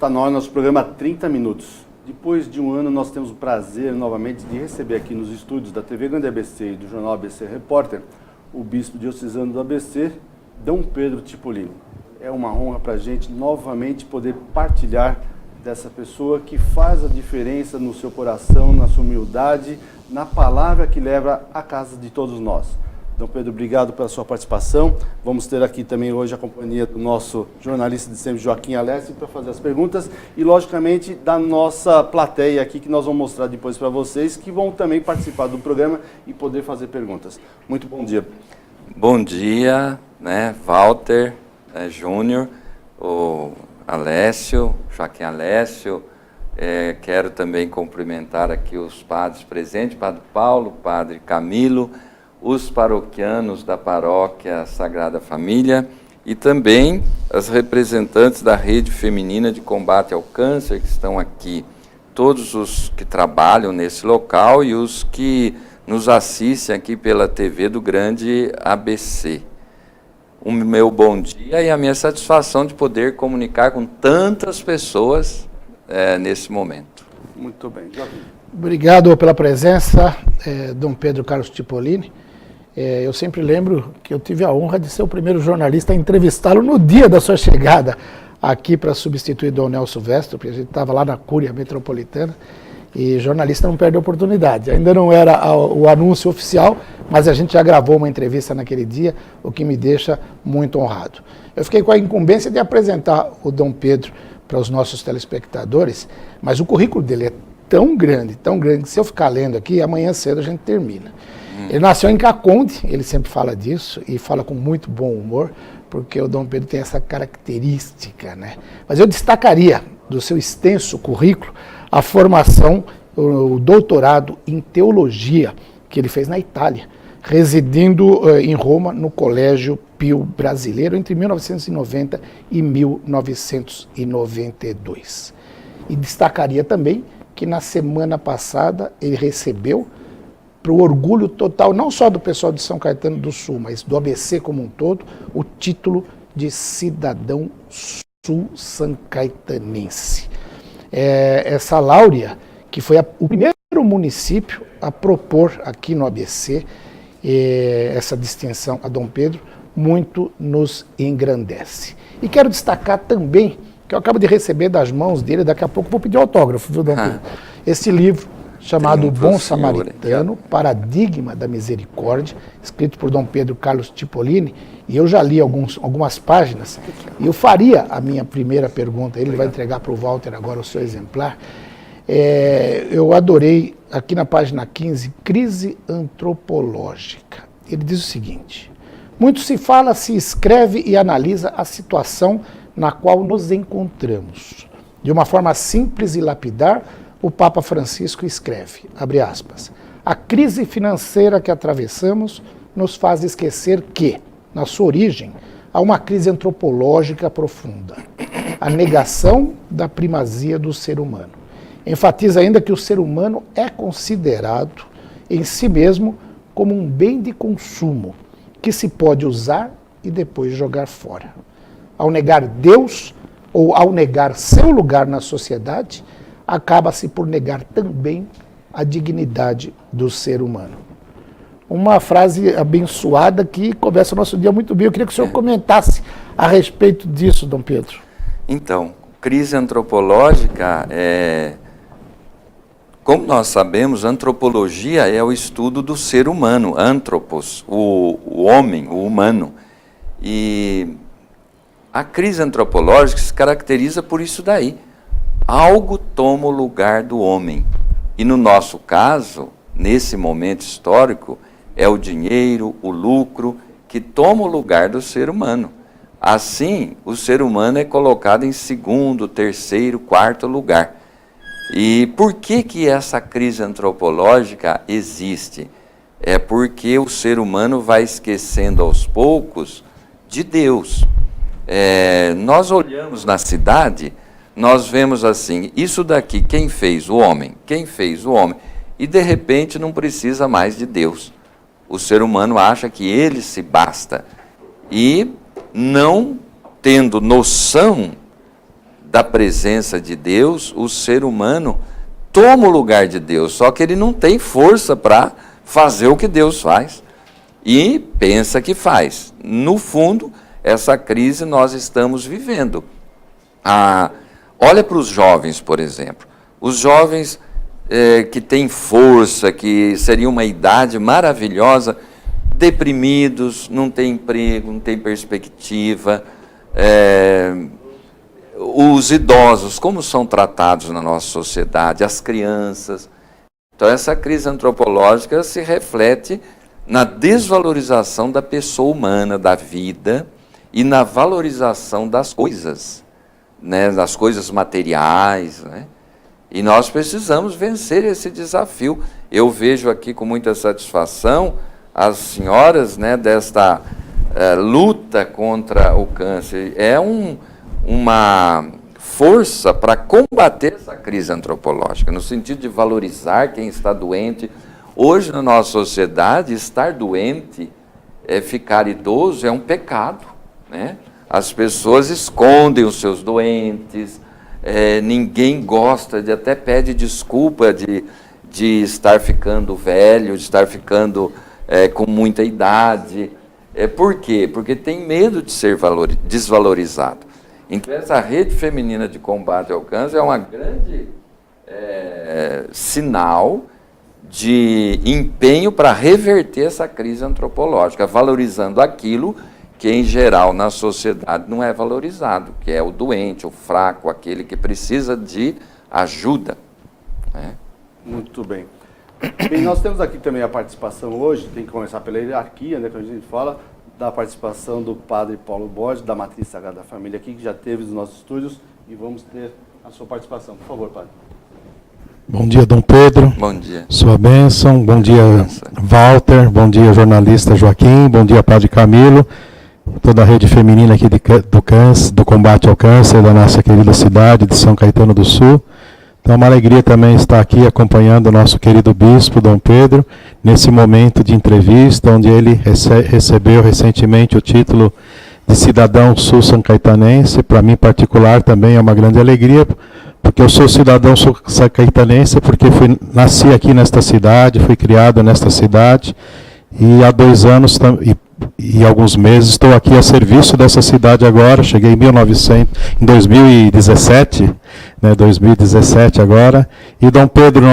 Está na hora do nosso programa 30 Minutos. Depois de um ano, nós temos o prazer, novamente, de receber aqui nos estúdios da TV Grande ABC e do jornal ABC Repórter, o bispo diocesano do ABC, Dom Pedro Cipollini. É uma honra para a gente, novamente, poder partilhar dessa pessoa que faz a diferença no seu coração, na sua humildade, na palavra que leva à casa de todos nós. Dom Pedro, obrigado pela sua participação. Vamos ter aqui também hoje a companhia do nosso jornalista de sempre, Joaquim Alessi, para fazer as perguntas e, logicamente, da nossa plateia aqui, que nós vamos mostrar depois para vocês, que vão também participar do programa e poder fazer perguntas. Muito bom dia. Bom dia, Walter, Júnior, o Alessio, Joaquim Alessio. Quero também cumprimentar aqui os padres presentes, Padre Paulo, Padre Camilo, os paroquianos da Paróquia Sagrada Família e também as representantes da Rede Feminina de Combate ao Câncer que estão aqui, todos os que trabalham nesse local e os que nos assistem aqui pela TV do Grande ABC. O meu bom dia e a minha satisfação de poder comunicar com tantas pessoas nesse momento. Muito bem. Obrigado pela presença, Dom Pedro Carlos Cipollini. Eu sempre lembro que eu tive a honra de ser o primeiro jornalista a entrevistá-lo no dia da sua chegada aqui para substituir Dom Nelson Vestro, porque a gente estava lá na Cúria Metropolitana e jornalista não perde a oportunidade. Ainda não era o anúncio oficial, mas a gente já gravou uma entrevista naquele dia, o que me deixa muito honrado. Eu fiquei com a incumbência de apresentar o Dom Pedro para os nossos telespectadores, mas o currículo dele é tão grande, que se eu ficar lendo aqui, amanhã cedo a gente termina. Ele nasceu em Caconde, ele sempre fala disso, e fala com muito bom humor, porque o Dom Pedro tem essa característica, Mas eu destacaria do seu extenso currículo a formação, o doutorado em teologia que ele fez na Itália, residindo em Roma no Colégio Pio Brasileiro entre 1990 e 1992. E destacaria também que na semana passada ele recebeu, para o orgulho total, não só do pessoal de São Caetano do Sul, mas do ABC como um todo, o título de cidadão sul-sancaetanense. Essa Láurea, que foi o primeiro município a propor aqui no ABC essa distinção a Dom Pedro, muito nos engrandece. E quero destacar também, que eu acabo de receber das mãos dele, daqui a pouco vou pedir autógrafo, viu, Dom Pedro? Esse livro, chamado O Bom Samaritano, Paradigma da Misericórdia, escrito por Dom Pedro Carlos Cipollini, e eu já li algumas páginas, e eu faria a minha primeira pergunta, ele vai entregar para o Walter agora o seu exemplar. Eu adorei, aqui na página 15, Crise Antropológica. Ele diz o seguinte: muito se fala, se escreve e analisa a situação na qual nos encontramos. De uma forma simples e lapidar, o Papa Francisco escreve, abre aspas, a crise financeira que atravessamos nos faz esquecer que, na sua origem, há uma crise antropológica profunda, a negação da primazia do ser humano. Enfatiza ainda que o ser humano é considerado em si mesmo como um bem de consumo, que se pode usar e depois jogar fora. Ao negar Deus, ou ao negar seu lugar na sociedade, acaba-se por negar também a dignidade do ser humano. Uma frase abençoada que começa o nosso dia muito bem. Eu queria que o senhor comentasse a respeito disso, Dom Pedro. Então, crise antropológica, como nós sabemos, antropologia é o estudo do ser humano, antropos, o homem, o humano. E a crise antropológica se caracteriza por isso daí. Algo toma o lugar do homem. E no nosso caso, nesse momento histórico, é o dinheiro, o lucro, que toma o lugar do ser humano. Assim, o ser humano é colocado em segundo, terceiro, quarto lugar. E por que essa crise antropológica existe? É porque o ser humano vai esquecendo aos poucos de Deus. Nós olhamos na cidade, nós vemos assim, isso daqui, quem fez? O homem. Quem fez? O homem. E de repente não precisa mais de Deus. O ser humano acha que ele se basta. E não tendo noção da presença de Deus, o ser humano toma o lugar de Deus, só que ele não tem força para fazer o que Deus faz e pensa que faz. No fundo, essa crise nós estamos vivendo. Olha para os jovens, por exemplo. Os jovens que têm força, que seria uma idade maravilhosa, deprimidos, não têm emprego, não têm perspectiva. Os idosos, como são tratados na nossa sociedade, as crianças. Então, essa crise antropológica se reflete na desvalorização da pessoa humana, da vida, e na valorização das coisas, né, das coisas materiais, né? E nós precisamos vencer esse desafio. Eu vejo aqui com muita satisfação as senhoras, né, desta luta contra o câncer. É uma força para combater essa crise antropológica, no sentido de valorizar quem está doente. Hoje, na nossa sociedade, estar doente, ficar idoso, é um pecado, né? As pessoas escondem os seus doentes, ninguém gosta, até pede desculpa de estar ficando velho, de estar ficando com muita idade. Por quê? Porque tem medo de ser desvalorizado. Então, essa rede feminina de combate ao câncer é uma grande sinal de empenho para reverter essa crise antropológica, valorizando aquilo que, em geral, na sociedade não é valorizado, que é o doente, o fraco, aquele que precisa de ajuda, né? Muito bem. Bem, nós temos aqui também a participação hoje, tem que começar pela hierarquia, né, que a gente fala, da participação do padre Paulo Borges, da Matriz Sagrada Família aqui, que já teve nos nossos estúdios, e vamos ter a sua participação. Por favor, padre. Bom dia, Dom Pedro. Bom dia. Sua bênção. Bom dia, Walter. Bom dia, jornalista Joaquim. Bom dia, padre Camilo. Toda a rede feminina aqui do combate ao câncer da nossa querida cidade de São Caetano do Sul. Então, é uma alegria também estar aqui acompanhando o nosso querido bispo, Dom Pedro, nesse momento de entrevista, onde ele recebeu recentemente o título de cidadão sul-sancaetanense. Para mim, em particular, também é uma grande alegria, porque eu sou cidadão sul-sancaetanense, porque nasci aqui nesta cidade, fui criado nesta cidade, e há 2 anos e alguns meses estou aqui a serviço dessa cidade agora. Cheguei em 2017, né, 2017 agora. E Dom Pedro,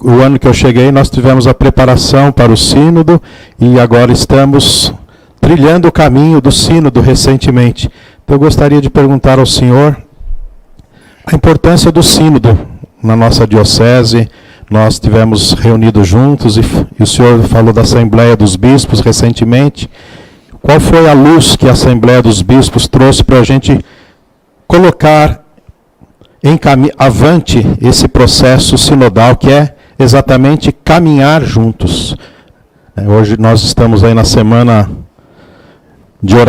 o ano que eu cheguei, nós tivemos a preparação para o sínodo, e agora estamos trilhando o caminho do sínodo recentemente. Então eu gostaria de perguntar ao senhor a importância do sínodo na nossa diocese. Nós tivemos reunidos juntos e o senhor falou da Assembleia dos Bispos recentemente. Qual foi a luz que a Assembleia dos Bispos trouxe para a gente colocar avante esse processo sinodal, que é exatamente caminhar juntos? Hoje nós estamos aí na semana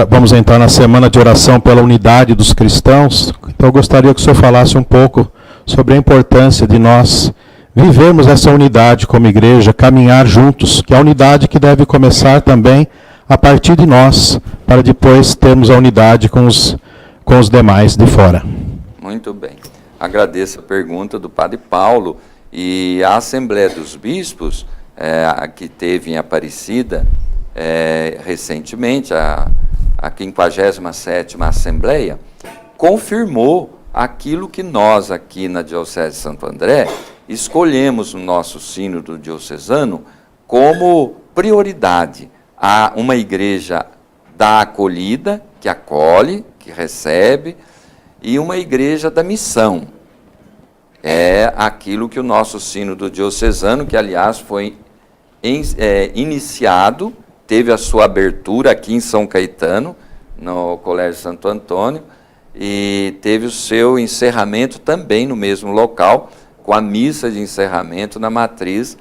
vamos entrar na semana de oração pela unidade dos cristãos. Então eu gostaria que o senhor falasse um pouco sobre a importância de nós vivemos essa unidade como igreja, caminhar juntos, que é a unidade que deve começar também a partir de nós, para depois termos a unidade com os demais de fora. Muito bem. Agradeço a pergunta do padre Paulo. E a Assembleia dos Bispos, que teve em Aparecida recentemente, a 57ª Assembleia, confirmou aquilo que nós aqui na Diocese de Santo André escolhemos no nosso sínodo diocesano como prioridade. Há uma igreja da acolhida, que acolhe, que recebe, e uma igreja da missão. É aquilo que o nosso sínodo diocesano, que aliás foi iniciado, teve a sua abertura aqui em São Caetano, no Colégio Santo Antônio, e teve o seu encerramento também no mesmo local, com a missa de encerramento na matriz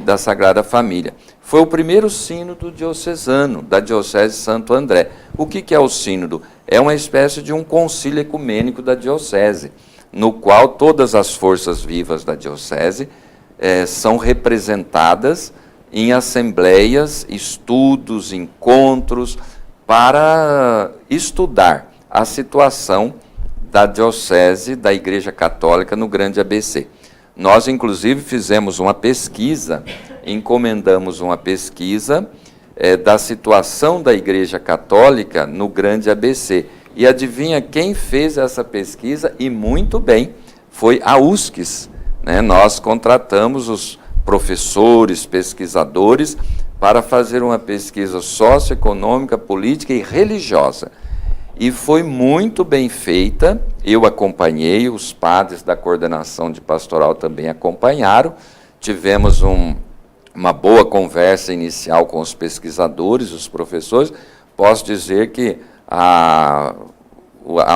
da Sagrada Família. Foi o primeiro sínodo diocesano da Diocese de Santo André. O que é o sínodo? É uma espécie de um concílio ecumênico da diocese, no qual todas as forças vivas da diocese são representadas em assembleias, estudos, encontros, para estudar a situação da Diocese da Igreja Católica no Grande ABC. Nós, inclusive, fizemos uma pesquisa, encomendamos uma pesquisa da situação da Igreja Católica no Grande ABC. E adivinha quem fez essa pesquisa? E muito bem, foi a USCS. Né? Nós contratamos os professores, pesquisadores, para fazer uma pesquisa socioeconômica, política e religiosa. E foi muito bem feita, eu acompanhei, os padres da coordenação de pastoral também acompanharam, tivemos uma boa conversa inicial com os pesquisadores, os professores. Posso dizer que a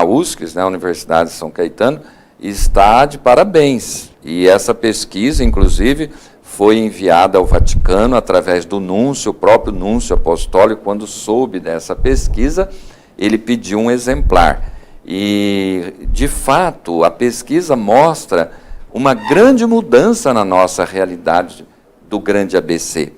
USCS, né, a Universidade de São Caetano, está de parabéns. E essa pesquisa, inclusive, foi enviada ao Vaticano através do núncio, o próprio núncio apostólico, quando soube dessa pesquisa, ele pediu um exemplar. E, de fato, a pesquisa mostra uma grande mudança na nossa realidade do Grande ABC.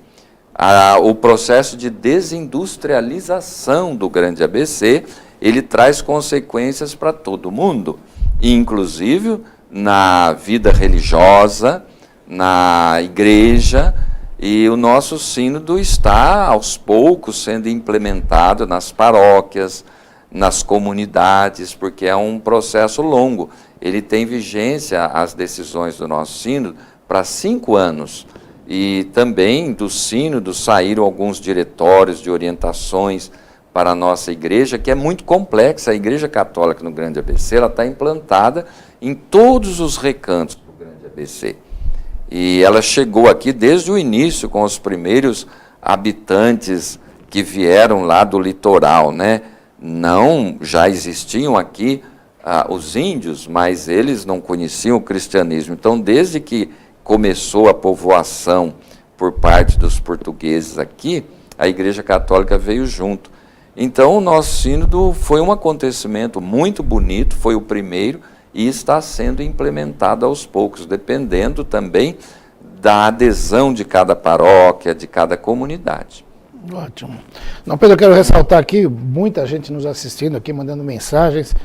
O processo de desindustrialização do Grande ABC, ele traz consequências para todo mundo, inclusive na vida religiosa, na igreja, e o nosso sínodo está, aos poucos, sendo implementado nas paróquias, nas comunidades, porque é um processo longo. Ele tem vigência, as decisões do nosso sínodo, para 5 anos. E também do sínodo saíram alguns diretórios de orientações para a nossa igreja, que é muito complexa. A Igreja Católica no Grande ABC, ela está implantada em todos os recantos do Grande ABC. E ela chegou aqui desde o início, com os primeiros habitantes que vieram lá do litoral, né? Não, já existiam aqui os índios, mas eles não conheciam o cristianismo. Então, desde que começou a povoação por parte dos portugueses aqui, a Igreja Católica veio junto. Então, o nosso sínodo foi um acontecimento muito bonito, foi o primeiro, e está sendo implementado aos poucos, dependendo também da adesão de cada paróquia, de cada comunidade. Ótimo. Não, Pedro, eu quero ressaltar aqui, muita gente nos assistindo aqui, mandando mensagens.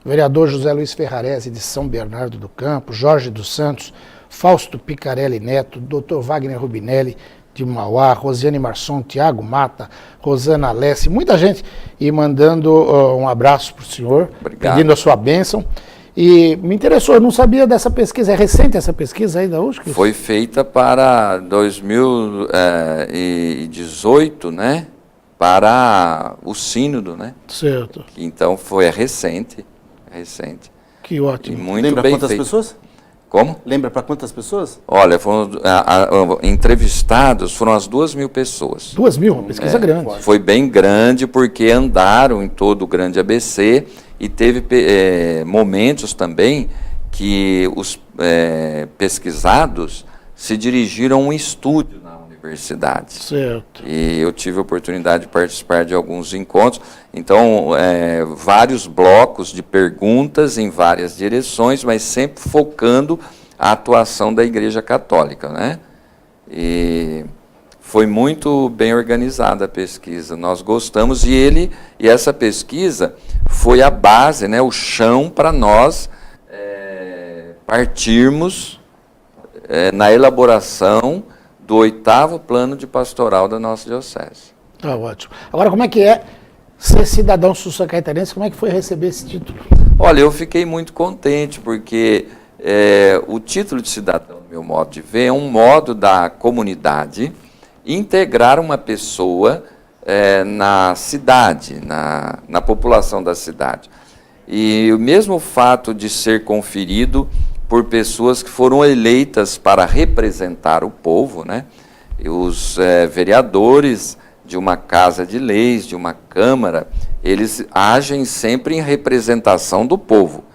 O vereador José Luiz Ferrarese, de São Bernardo do Campo, Jorge dos Santos, Fausto Picarelli Neto, Dr. Wagner Rubinelli, de Mauá, Rosiane Marçom, Tiago Mata, Rosana Alessi, muita gente, e mandando um abraço para o senhor, obrigado, pedindo a sua bênção. E me interessou, eu não sabia dessa pesquisa. É recente essa pesquisa aí da USCS? Foi feita para 2018, né? Para o sínodo, né? Certo. Então é recente. Que ótimo. E muito Lembra bem quantas feito. pessoas? Como? Lembra para quantas pessoas? Olha, foram entrevistados, foram as 2.000 pessoas. 2.000, uma pesquisa grande. Foi bem grande, porque andaram em todo o Grande ABC, e teve momentos também que os pesquisados se dirigiram a um estúdio na universidade. Certo. E eu tive a oportunidade de participar de alguns encontros. Então, vários blocos de perguntas em várias direções, mas sempre focando a atuação da Igreja Católica, né? E foi muito bem organizada a pesquisa, nós gostamos, e essa pesquisa foi a base, né, o chão para nós partirmos na elaboração do 8º plano de pastoral da nossa diocese. Ah, ótimo. Agora, como é que é ser cidadão sul-são-caetanense? Como é que foi receber esse título? Olha, eu fiquei muito contente, porque o título de cidadão, no meu modo de ver, é um modo da comunidade integrar uma pessoa na cidade, na população da cidade. E o mesmo fato de ser conferido por pessoas que foram eleitas para representar o povo, né? E os vereadores de uma casa de leis, de uma câmara, eles agem sempre em representação do povo.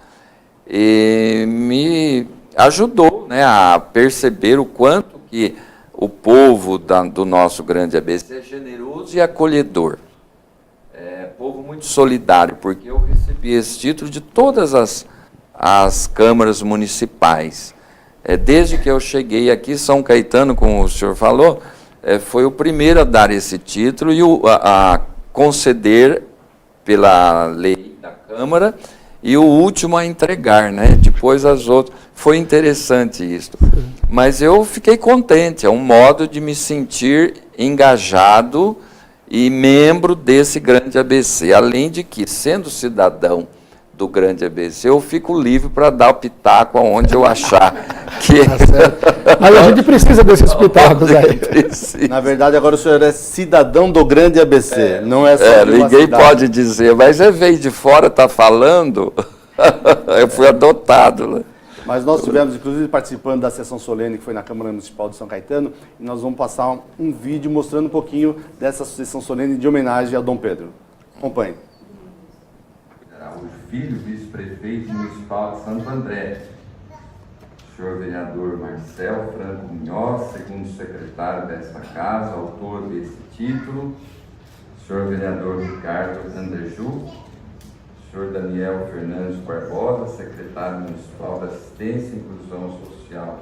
E me ajudou, né, a perceber o quanto que o povo do nosso Grande ABC é generoso e acolhedor. Povo muito solidário, porque eu recebi esse título de todas as câmaras municipais. Desde que eu cheguei aqui, São Caetano, como o senhor falou, foi o primeiro a dar esse título e a conceder pela lei da Câmara e o último a entregar, né? Depois as outras. Foi interessante isso. Mas eu fiquei contente, é um modo de me sentir engajado e membro desse grande ABC. Além de que, sendo cidadão do grande ABC, eu fico livre para dar o pitaco aonde eu achar que... Tá certo. Mas a gente precisa desses pitacos aí. Na verdade, agora o senhor é cidadão do grande ABC, não é só de uma ninguém cidade. pode dizer, mas veio de fora, está falando, eu fui adotado. Né? Mas nós tivemos, inclusive, participando da sessão solene que foi na Câmara Municipal de São Caetano, e nós vamos passar um vídeo mostrando um pouquinho dessa sessão solene de homenagem a Dom Pedro. Acompanhe. O filho vice-prefeito municipal de Santo André, senhor vereador Marcel Franco Munhoz, segundo secretário desta casa, autor desse título, senhor vereador Ricardo Andreju, senhor Daniel Fernandes Barbosa, secretário municipal da Assistência e Inclusão Social.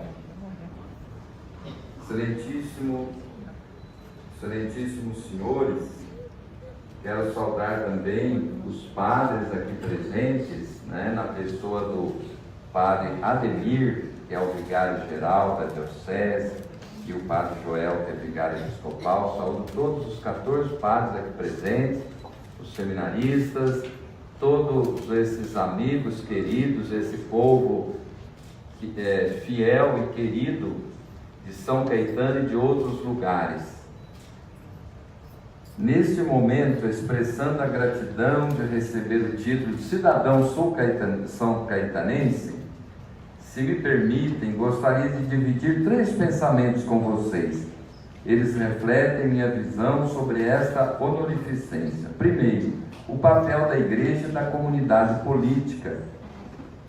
Excelentíssimos senhores, quero saudar também os padres aqui presentes, né, na pessoa do padre Ademir, que é o vigário-geral da Diocese, e o padre Joel, que é vigário episcopal. Saúdo todos os 14 padres aqui presentes, os seminaristas, todos esses amigos queridos, esse povo que é fiel e querido de São Caetano e de outros lugares. Neste momento, expressando a gratidão de receber o título de cidadão são caetanense, se me permitem, gostaria de dividir 3 pensamentos com vocês. Eles refletem minha visão sobre esta honorificência. Primeiro, o papel da Igreja e da comunidade política.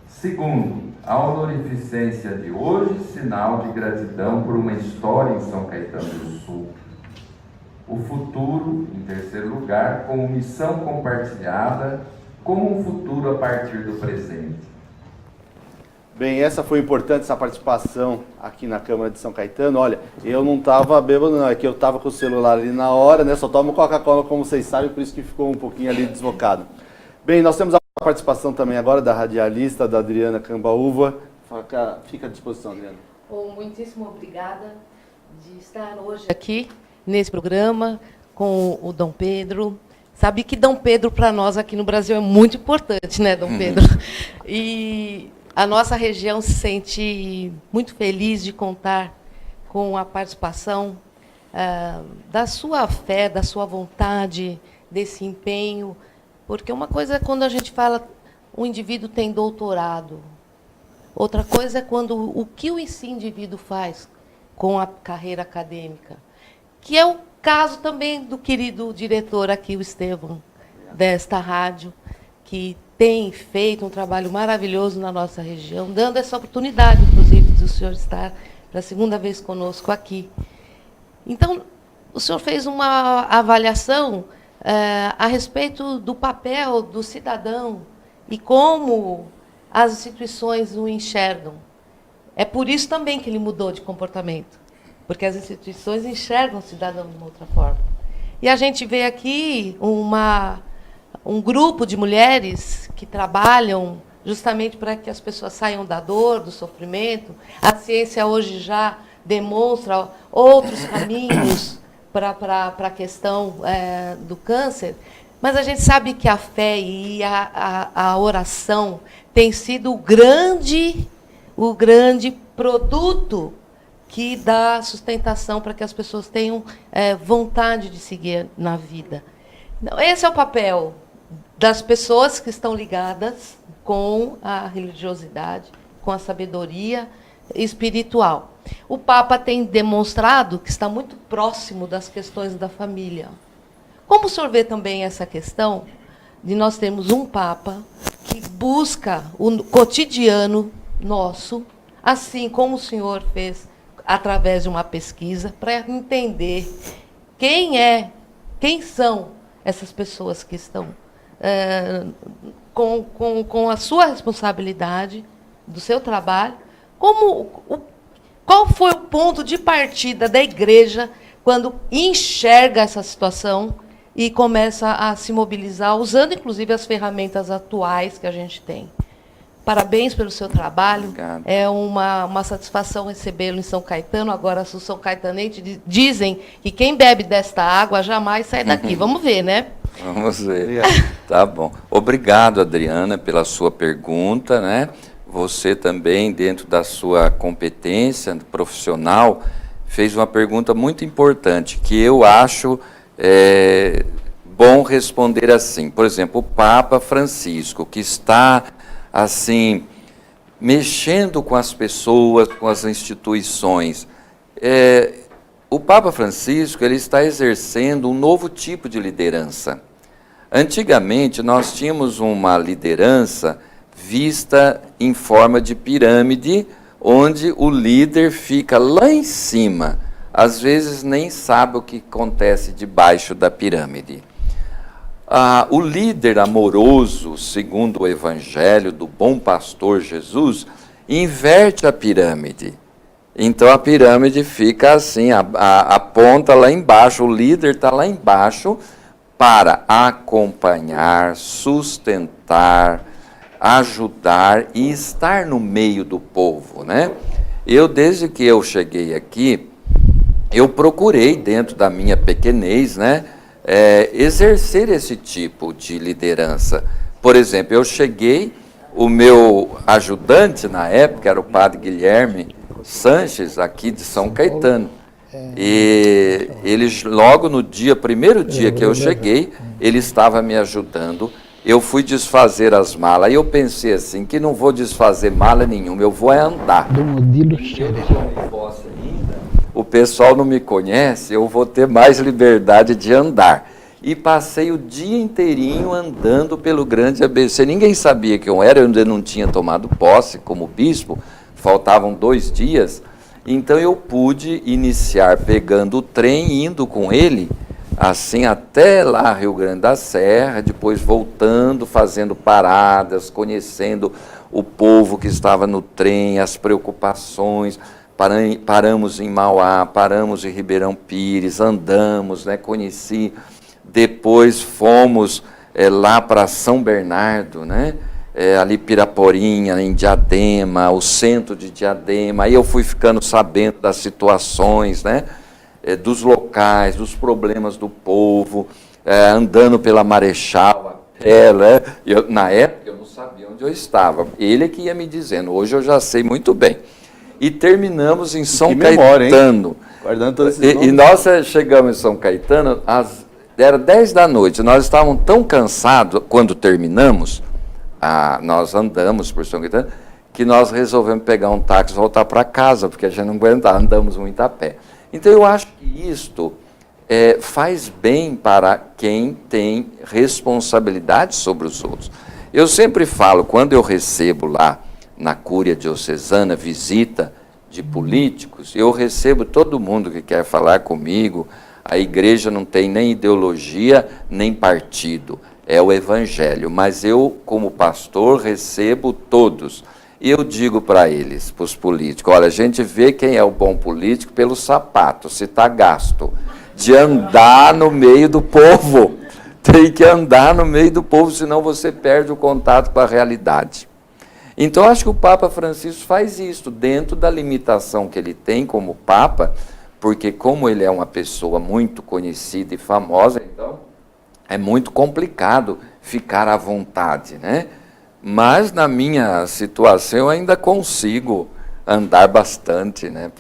Segundo, a honorificência de hoje, sinal de gratidão por uma história em São Caetano do Sul. O futuro, em terceiro lugar, como missão compartilhada, como um futuro a partir do presente. Bem, essa foi importante, essa participação aqui na Câmara de São Caetano. Olha, eu não estava bêbado não, é que eu estava com o celular ali na hora, né? Só tomo Coca-Cola, como vocês sabem, por isso que ficou um pouquinho ali desfocado. Bem, nós temos a participação também agora da radialista, da Adriana Cambaúva. Fica à disposição, Adriana. Muitíssimo obrigada de estar hoje aqui nesse programa com o Dom Pedro. Sabe que Dom Pedro para nós aqui no Brasil é muito importante, né, Dom Pedro? E a nossa região se sente muito feliz de contar com a participação da sua fé, da sua vontade, desse empenho, porque uma coisa é quando a gente fala o indivíduo tem doutorado, outra coisa é quando o que esse indivíduo faz com a carreira acadêmica, que é o caso também do querido diretor aqui, o Estevão, desta rádio, que tem feito um trabalho maravilhoso na nossa região, dando essa oportunidade, inclusive, do senhor estar pela segunda vez conosco aqui. Então, o senhor fez uma avaliação a respeito do papel do cidadão e como as instituições o enxergam. É por isso também que ele mudou de comportamento, porque as instituições enxergam o cidadão de uma outra forma. E a gente vê aqui um grupo de mulheres que trabalham justamente para que as pessoas saiam da dor, do sofrimento. A ciência hoje já demonstra outros caminhos para a questão do câncer, mas a gente sabe que a fé e a oração tem sido o grande produto que dá sustentação para que as pessoas tenham vontade de seguir na vida. Então, esse é o papel das pessoas que estão ligadas com a religiosidade, com a sabedoria espiritual. O Papa tem demonstrado que está muito próximo das questões da família. Como o senhor vê também essa questão de nós termos um Papa que busca o cotidiano nosso, assim como o senhor fez através de uma pesquisa, para entender quem são essas pessoas que estão com a sua responsabilidade do seu trabalho, qual foi o ponto de partida da igreja quando enxerga essa situação e começa a se mobilizar, usando inclusive as ferramentas atuais que a gente tem. Parabéns pelo seu trabalho. Obrigado. É uma satisfação recebê-lo em São Caetano. Agora, os são caetanenses dizem que quem bebe desta água jamais sai daqui. Vamos ver, né? Vamos ver. Tá bom. Obrigado, Adriana, pela sua pergunta, né? Você também, dentro da sua competência profissional, fez uma pergunta muito importante, que eu acho bom responder assim. Por exemplo, o Papa Francisco, que está assim, mexendo com as pessoas, com as instituições. O Papa Francisco, ele está exercendo um novo tipo de liderança. Antigamente, nós tínhamos uma liderança vista em forma de pirâmide, onde o líder fica lá em cima, às vezes nem sabe o que acontece debaixo da pirâmide. O líder amoroso, segundo o Evangelho do bom pastor Jesus, inverte a pirâmide. Então a pirâmide fica assim, a ponta lá embaixo, o líder está lá embaixo para acompanhar, sustentar, ajudar e estar no meio do povo, né? Desde que eu cheguei aqui, eu procurei, dentro da minha pequenez, né, exercer esse tipo de liderança. Por exemplo, eu cheguei, o meu ajudante na época era o padre Guilherme Sanches, aqui de São Caetano. E ele, logo no primeiro dia que eu cheguei, ele estava me ajudando. Eu fui desfazer as malas, e eu pensei assim, que não vou desfazer mala nenhuma, eu vou andar. O pessoal não me conhece, eu vou ter mais liberdade de andar. E passei o dia inteirinho andando pelo grande ABC. Ninguém sabia quem eu era, eu ainda não tinha tomado posse como bispo, faltavam 2 dias. Então eu pude iniciar pegando o trem, indo com ele, assim até lá Rio Grande da Serra, depois voltando, fazendo paradas, conhecendo o povo que estava no trem, as preocupações. Paramos em Mauá, paramos em Ribeirão Pires, andamos, né, conheci. Depois fomos lá para São Bernardo, né, ali Piraporinha, em Diadema, o centro de Diadema. Aí eu fui ficando sabendo das situações, né, dos locais, dos problemas do povo, andando pela Marechal, né? Na época eu não sabia onde eu estava. Ele é que ia me dizendo, hoje eu já sei muito bem. E terminamos em São Caetano. Guardando todos esses nomes. E nós chegamos em São Caetano, era 10 da noite, nós estávamos tão cansados, quando terminamos, nós andamos por São Caetano, que nós resolvemos pegar um táxi e voltar para casa, porque a gente não aguentava, andamos muito a pé. Então eu acho que isto faz bem para quem tem responsabilidade sobre os outros. Eu sempre falo, quando eu recebo lá na Cúria Diocesana visita de políticos, eu recebo todo mundo que quer falar comigo. A igreja não tem nem ideologia, nem partido, é o Evangelho. Mas eu, como pastor, recebo todos. E eu digo para eles, para os políticos, olha, a gente vê quem é o bom político pelo sapato, se está gasto, de andar no meio do povo. Tem que andar no meio do povo, senão você perde o contato com a realidade. Então, acho que o Papa Francisco faz isso, dentro da limitação que ele tem como Papa, porque como ele é uma pessoa muito conhecida e famosa, então é muito complicado ficar à vontade, né? Mas na minha situação eu ainda consigo andar bastante, né?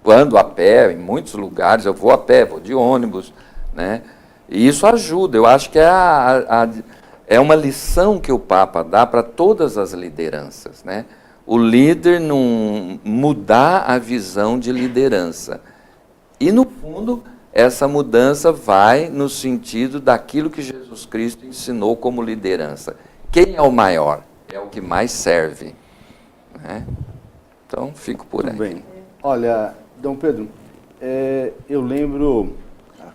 Ando a pé, em muitos lugares eu vou a pé, vou de ônibus, né? E isso ajuda, eu acho que é uma lição que o Papa dá para todas as lideranças, né? O líder não mudar a visão de liderança. E, no fundo, essa mudança vai no sentido daquilo que Jesus Cristo ensinou como liderança. Quem é o maior? É o que mais serve. Né? Então, fico por aí. Muito bem. Olha, Dom Pedro, eu lembro,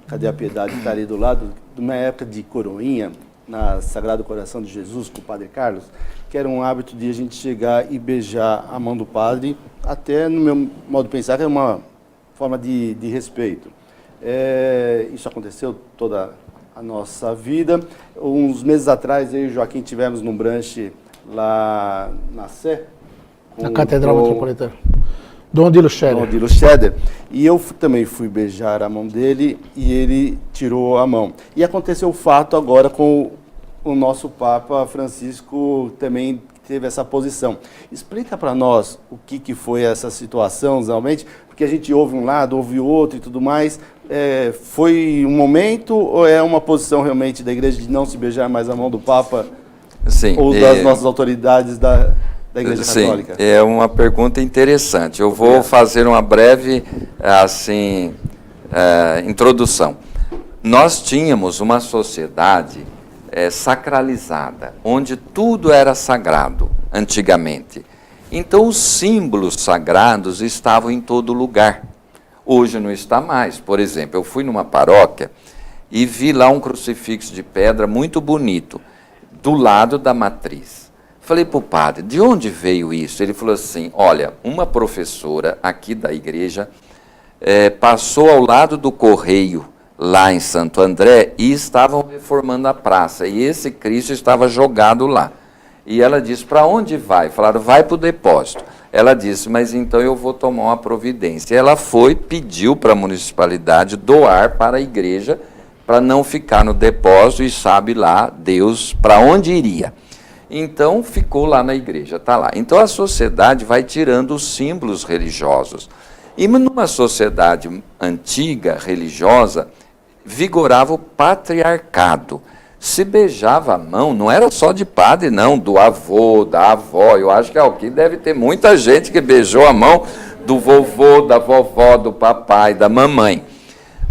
cadê a Piedade que está ali do lado, de uma época de coroinha, na Sagrado Coração de Jesus, com o Padre Carlos, que era um hábito de a gente chegar e beijar a mão do padre, até no meu modo de pensar, que é uma forma de respeito. Isso aconteceu toda a nossa vida. Uns meses atrás, eu e o Joaquim tivemos num brunch lá na Sé. Na Catedral Metropolitana. Dom Odilo Scherer. Dom Odilo Scherer. E eu também fui beijar a mão dele e ele tirou a mão. E aconteceu o fato agora com o nosso Papa Francisco também teve essa posição. Explica para nós o que foi essa situação, realmente, porque a gente ouve um lado, ouve outro e tudo mais. Foi um momento ou é uma posição realmente da igreja de não se beijar mais a mom do Papa? Sim, ou das nossas autoridades da Igreja Católica? Sim, é uma pergunta interessante. Eu vou fazer uma breve introdução. Nós tínhamos uma sociedade sacralizada, onde tudo era sagrado antigamente. Então os símbolos sagrados estavam em todo lugar. Hoje não está mais. Por exemplo, eu fui numa paróquia e vi lá um crucifixo de pedra muito bonito, do lado da matriz. Falei para o padre, de onde veio isso? Ele falou assim, olha, uma professora aqui da igreja passou ao lado do correio, lá em Santo André, e estavam reformando a praça, e esse Cristo estava jogado lá. E ela disse, para onde vai? Falaram, vai para o depósito. Ela disse, mas então eu vou tomar uma providência. Ela foi, pediu para a municipalidade doar para a igreja, para não ficar no depósito, e sabe lá Deus para onde iria. Então ficou lá na igreja, está lá. Então a sociedade vai tirando os símbolos religiosos. E numa sociedade antiga, religiosa, vigorava o patriarcado. Se beijava a mão, não era só de padre, não, do avô, da avó. Eu acho que aqui deve ter muita gente que beijou a mão do vovô, da vovó, do papai, da mamãe.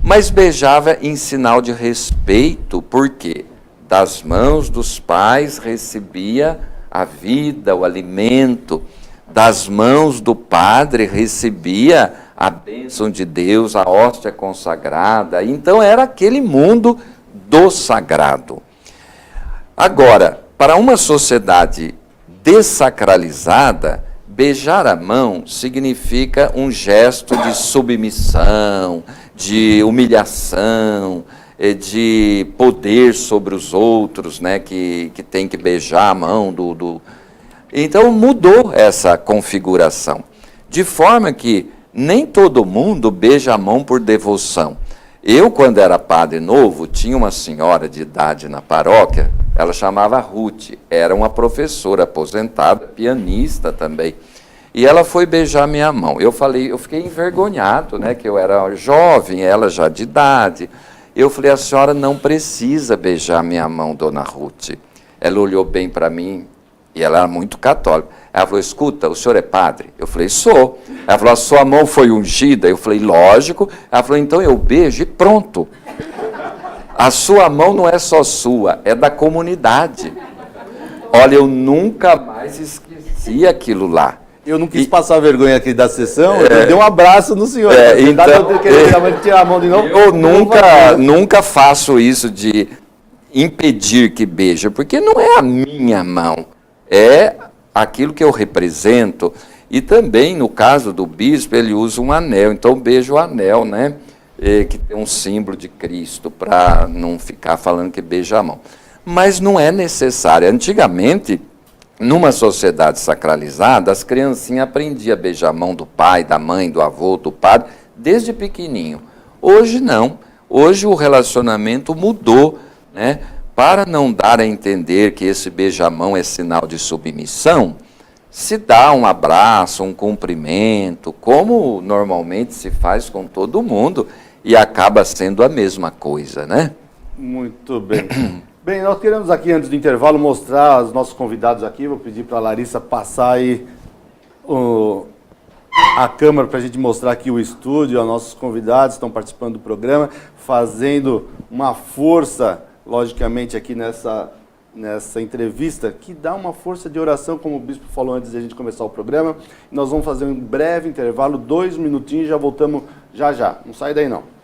Mas beijava em sinal de respeito, porque das mãos dos pais recebia a vida, o alimento. Das mãos do padre recebia a bênção de Deus, a hóstia consagrada. Então era aquele mundo do sagrado. Agora, para uma sociedade dessacralizada, beijar a mão significa um gesto de submissão, de humilhação, de poder sobre os outros, né, que tem que beijar a mão do... Então mudou essa configuração, de forma que nem todo mundo beija a mão por devoção. Eu, quando era padre novo, tinha uma senhora de idade na paróquia, ela chamava Ruth, era uma professora aposentada, pianista também, e ela foi beijar minha mão. Eu fiquei envergonhado, né, que eu era jovem, ela já de idade. Eu falei, a senhora não precisa beijar minha mão, dona Ruth. Ela olhou bem para mim, e ela era muito católica. Ela falou, escuta, o senhor é padre? Eu falei, sou. Ela falou, a sua mão foi ungida? Eu falei, lógico. Ela falou, então eu beijo e pronto. A sua mão não é só sua, é da comunidade. Olha, eu nunca mais esqueci aquilo lá. Eu não quis passar vergonha aqui da sessão, eu dei um abraço no senhor. Então, eu tirar a mão de novo. Eu nunca faço isso de impedir que beije, porque não é a minha mão, é aquilo que eu represento. E também, no caso do bispo, ele usa um anel, então beijo o anel, né? Que tem um símbolo de Cristo, para não ficar falando que beija a mão. Mas não é necessário. Antigamente, numa sociedade sacralizada, as criancinhas aprendiam a beijar a mão do pai, da mãe, do avô, do padre, desde pequenininho. Hoje não. Hoje o relacionamento mudou, né? Para não dar a entender que esse beijamão é sinal de submissão, se dá um abraço, um cumprimento, como normalmente se faz com todo mundo, e acaba sendo a mesma coisa, né? Muito bem. Bem, nós queremos aqui, antes do intervalo, mostrar os nossos convidados aqui. Vou pedir para a Larissa passar aí a câmera para a gente mostrar aqui o estúdio. Os nossos convidados estão participando do programa, fazendo uma força, logicamente, aqui nessa entrevista, que dá uma força de oração, como o bispo falou antes de a gente começar o programa. Nós vamos fazer um breve intervalo, 2 minutinhos, já voltamos já. Não sai daí, não.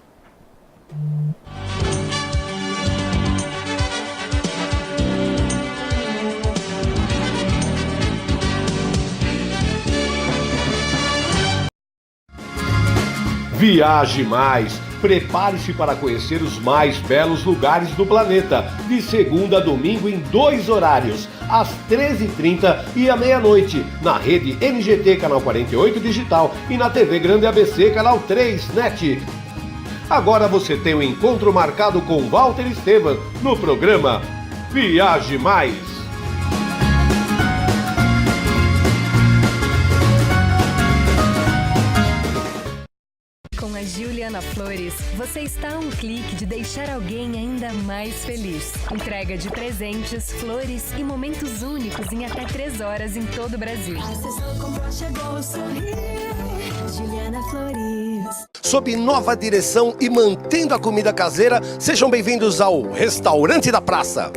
Viaje mais, Prepare-se para conhecer os mais belos lugares do planeta, de segunda a domingo em 2 horários, às 13h30 e à meia-noite, na rede NGT Canal 48 Digital e na TV Grande ABC Canal 3 NET. Agora você tem um encontro marcado com Walter Esteban no programa Viaje Mais. Com a Juliana Flores, você está a um clique de deixar alguém ainda mais feliz. Entrega de presentes, flores e momentos únicos em até 3 horas em todo o Brasil. Juliana Flores. Sob nova direção e mantendo a comida caseira, sejam bem-vindos ao Restaurante da Praça.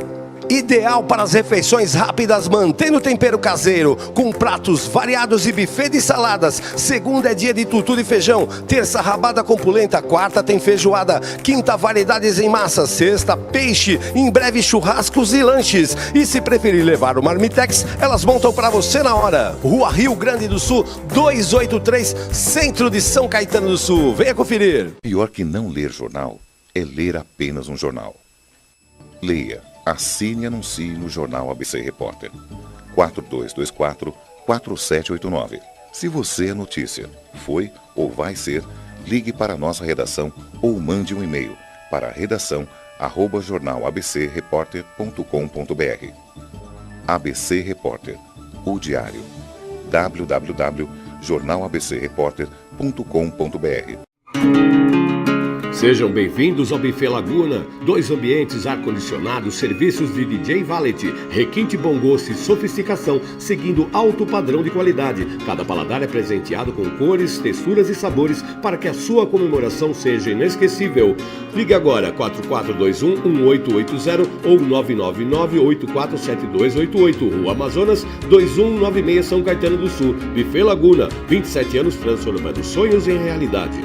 Ideal para as refeições rápidas, mantendo o tempero caseiro, com pratos variados e buffet de saladas. Segunda é dia de tutu de feijão, terça rabada com polenta, quarta tem feijoada, quinta variedades em massa, sexta peixe, em breve churrascos e lanches. E se preferir levar o Marmitex, elas montam para você na hora. Rua Rio Grande do Sul, 283, centro de São Caetano do Sul. Venha conferir. Pior que não ler jornal é ler apenas um jornal. Leia. Assine e anuncie no Jornal ABC Repórter. 4224-4789. Se você é notícia, foi ou vai ser, ligue para a nossa redação ou mande um e-mail para redação@jornalabcreporter.com.br. ABC Repórter, o diário. www.jornalabcreporter.com.br. Sejam bem-vindos ao Buffet Laguna, 2 ambientes ar-condicionados, serviços de DJ Valet, requinte bom gosto e sofisticação, seguindo alto padrão de qualidade. Cada paladar é presenteado com cores, texturas e sabores para que a sua comemoração seja inesquecível. Ligue agora 4421-1880 ou 999-847288, Rua Amazonas, 2196 São Caetano do Sul. Buffet Laguna, 27 anos transformando sonhos em realidade.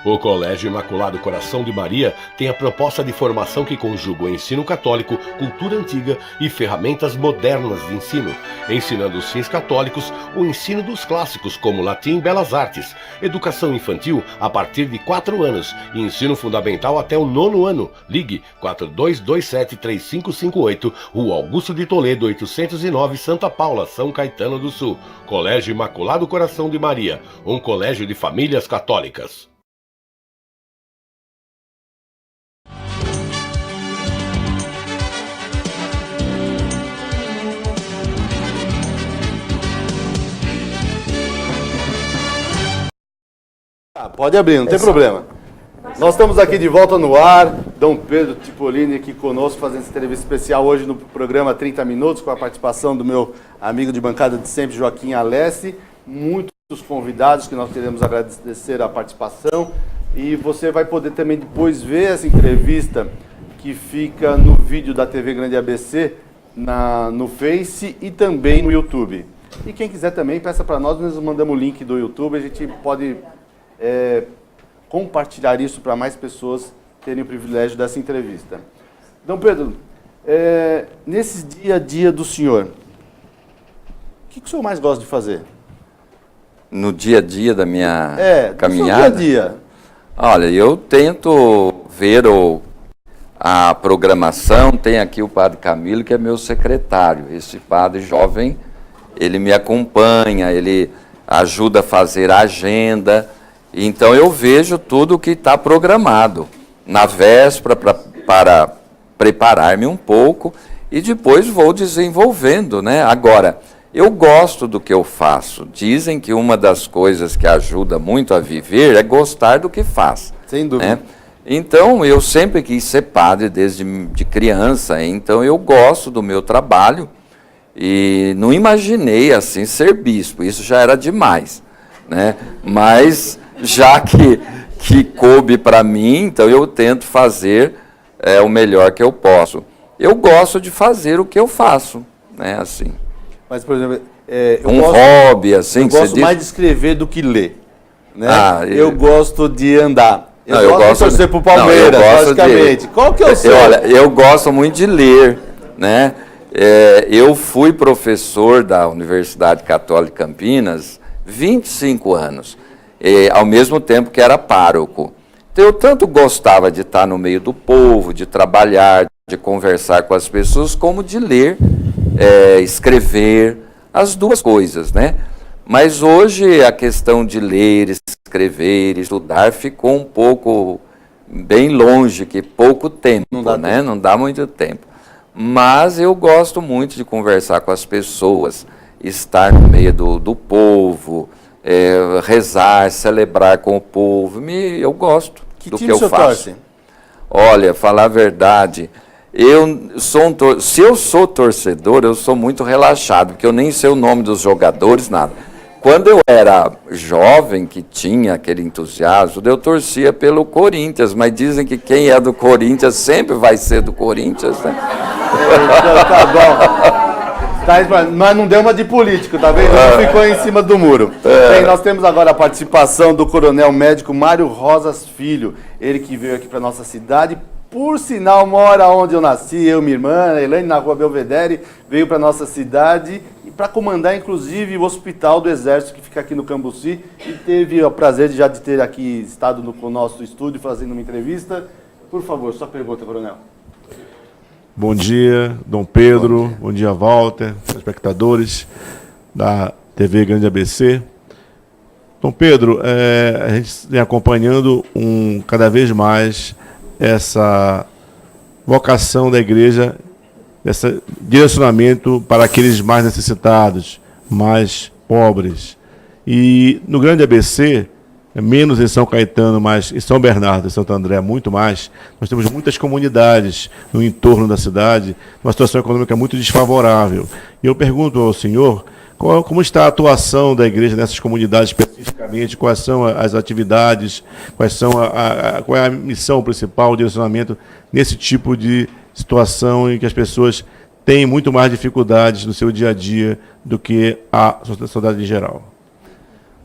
O Colégio Imaculado Coração de Maria tem a proposta de formação que conjuga o ensino católico, cultura antiga e ferramentas modernas de ensino, ensinando os fins católicos o ensino dos clássicos como latim e belas artes, educação infantil a partir de 4 anos e ensino fundamental até o 9º ano. Ligue 4227-3558, Rua Augusto de Toledo, 809, Santa Paula, São Caetano do Sul. Colégio Imaculado Coração de Maria, um colégio de famílias católicas. Pode abrir, não tem problema. Nós estamos aqui de volta no ar, Dom Pedro Tipolini aqui conosco, fazendo essa entrevista especial hoje no programa 30 Minutos, com a participação do meu amigo de bancada de sempre, Joaquim Alessi. Muitos convidados que nós queremos agradecer a participação. E você vai poder também depois ver essa entrevista que fica no vídeo da TV Grande ABC, no Face e também no YouTube. E quem quiser também, peça para nós mandamos o link do YouTube, a gente pode compartilhar isso para mais pessoas terem o privilégio dessa entrevista. Dom Pedro, nesse dia a dia do senhor, o que o senhor mais gosta de fazer? No dia a dia da minha caminhada? No seu dia a dia. Olha, eu tento ver a programação, tem aqui o padre Camilo, que é meu secretário. Esse padre jovem, ele me acompanha, ele ajuda a fazer a agenda. Então eu vejo tudo o que está programado na véspera para preparar-me um pouco e depois vou desenvolvendo, né? Agora, eu gosto do que eu faço. Dizem que uma das coisas que ajuda muito a viver é gostar do que faz. Sem dúvida. Né? Então, eu sempre quis ser padre desde de criança, então eu gosto do meu trabalho e não imaginei assim ser bispo, isso já era demais, né? Mas já que coube para mim, então eu tento fazer o melhor que eu posso. Eu gosto de fazer o que eu faço, né? Assim. Mas, por exemplo, hobby, assim. Eu gosto mais de escrever do que ler, né? Eu gosto de andar. Eu gosto de torcer pro Palmeiras, logicamente. Qual que é o seu? Olha, eu gosto muito de ler, né? Eu fui professor da Universidade Católica de Campinas 25 anos, ao mesmo tempo que era pároco. Eu tanto gostava de estar no meio do povo, de trabalhar, de conversar com as pessoas, como de ler, escrever, as duas coisas, né? Mas hoje a questão de ler, escrever, estudar ficou um pouco bem longe, que pouco tempo, né? Não dá muito tempo. Mas eu gosto muito de conversar com as pessoas, estar no meio do povo, rezar, celebrar com o povo. Eu gosto do que eu faço. Torce? Olha, falar a verdade, se eu sou torcedor, eu sou muito relaxado, porque eu nem sei o nome dos jogadores, nada. Quando eu era jovem, que tinha aquele entusiasmo, eu torcia pelo Corinthians, mas dizem que quem é do Corinthians sempre vai ser do Corinthians, né? Tá bom. Mas não deu uma de político, tá vendo? Não ficou em cima do muro. Bem, nós temos agora a participação do coronel médico Mário Rosas Filho, ele que veio aqui para nossa cidade. Por sinal, mora onde eu nasci, eu e minha irmã, a Elaine, na rua Belvedere, veio para nossa cidade e para comandar, inclusive, o Hospital do Exército, que fica aqui no Cambuci, e teve o prazer de ter aqui estado no nosso estúdio fazendo uma entrevista. Por favor, sua pergunta, coronel. Bom dia, Dom Pedro, bom dia, Walter, espectadores da TV Grande ABC. Dom Pedro, a gente vem acompanhando cada vez mais essa vocação da igreja, esse direcionamento para aqueles mais necessitados, mais pobres. E no Grande ABC, menos em São Caetano, mas em São Bernardo e Santo André, muito mais, nós temos muitas comunidades no entorno da cidade, uma situação econômica muito desfavorável. E eu pergunto ao senhor, como está a atuação da igreja nessas comunidades especificamente, quais são as atividades, qual é a missão principal, o direcionamento nesse tipo de situação em que as pessoas têm muito mais dificuldades no seu dia a dia do que a sociedade em geral?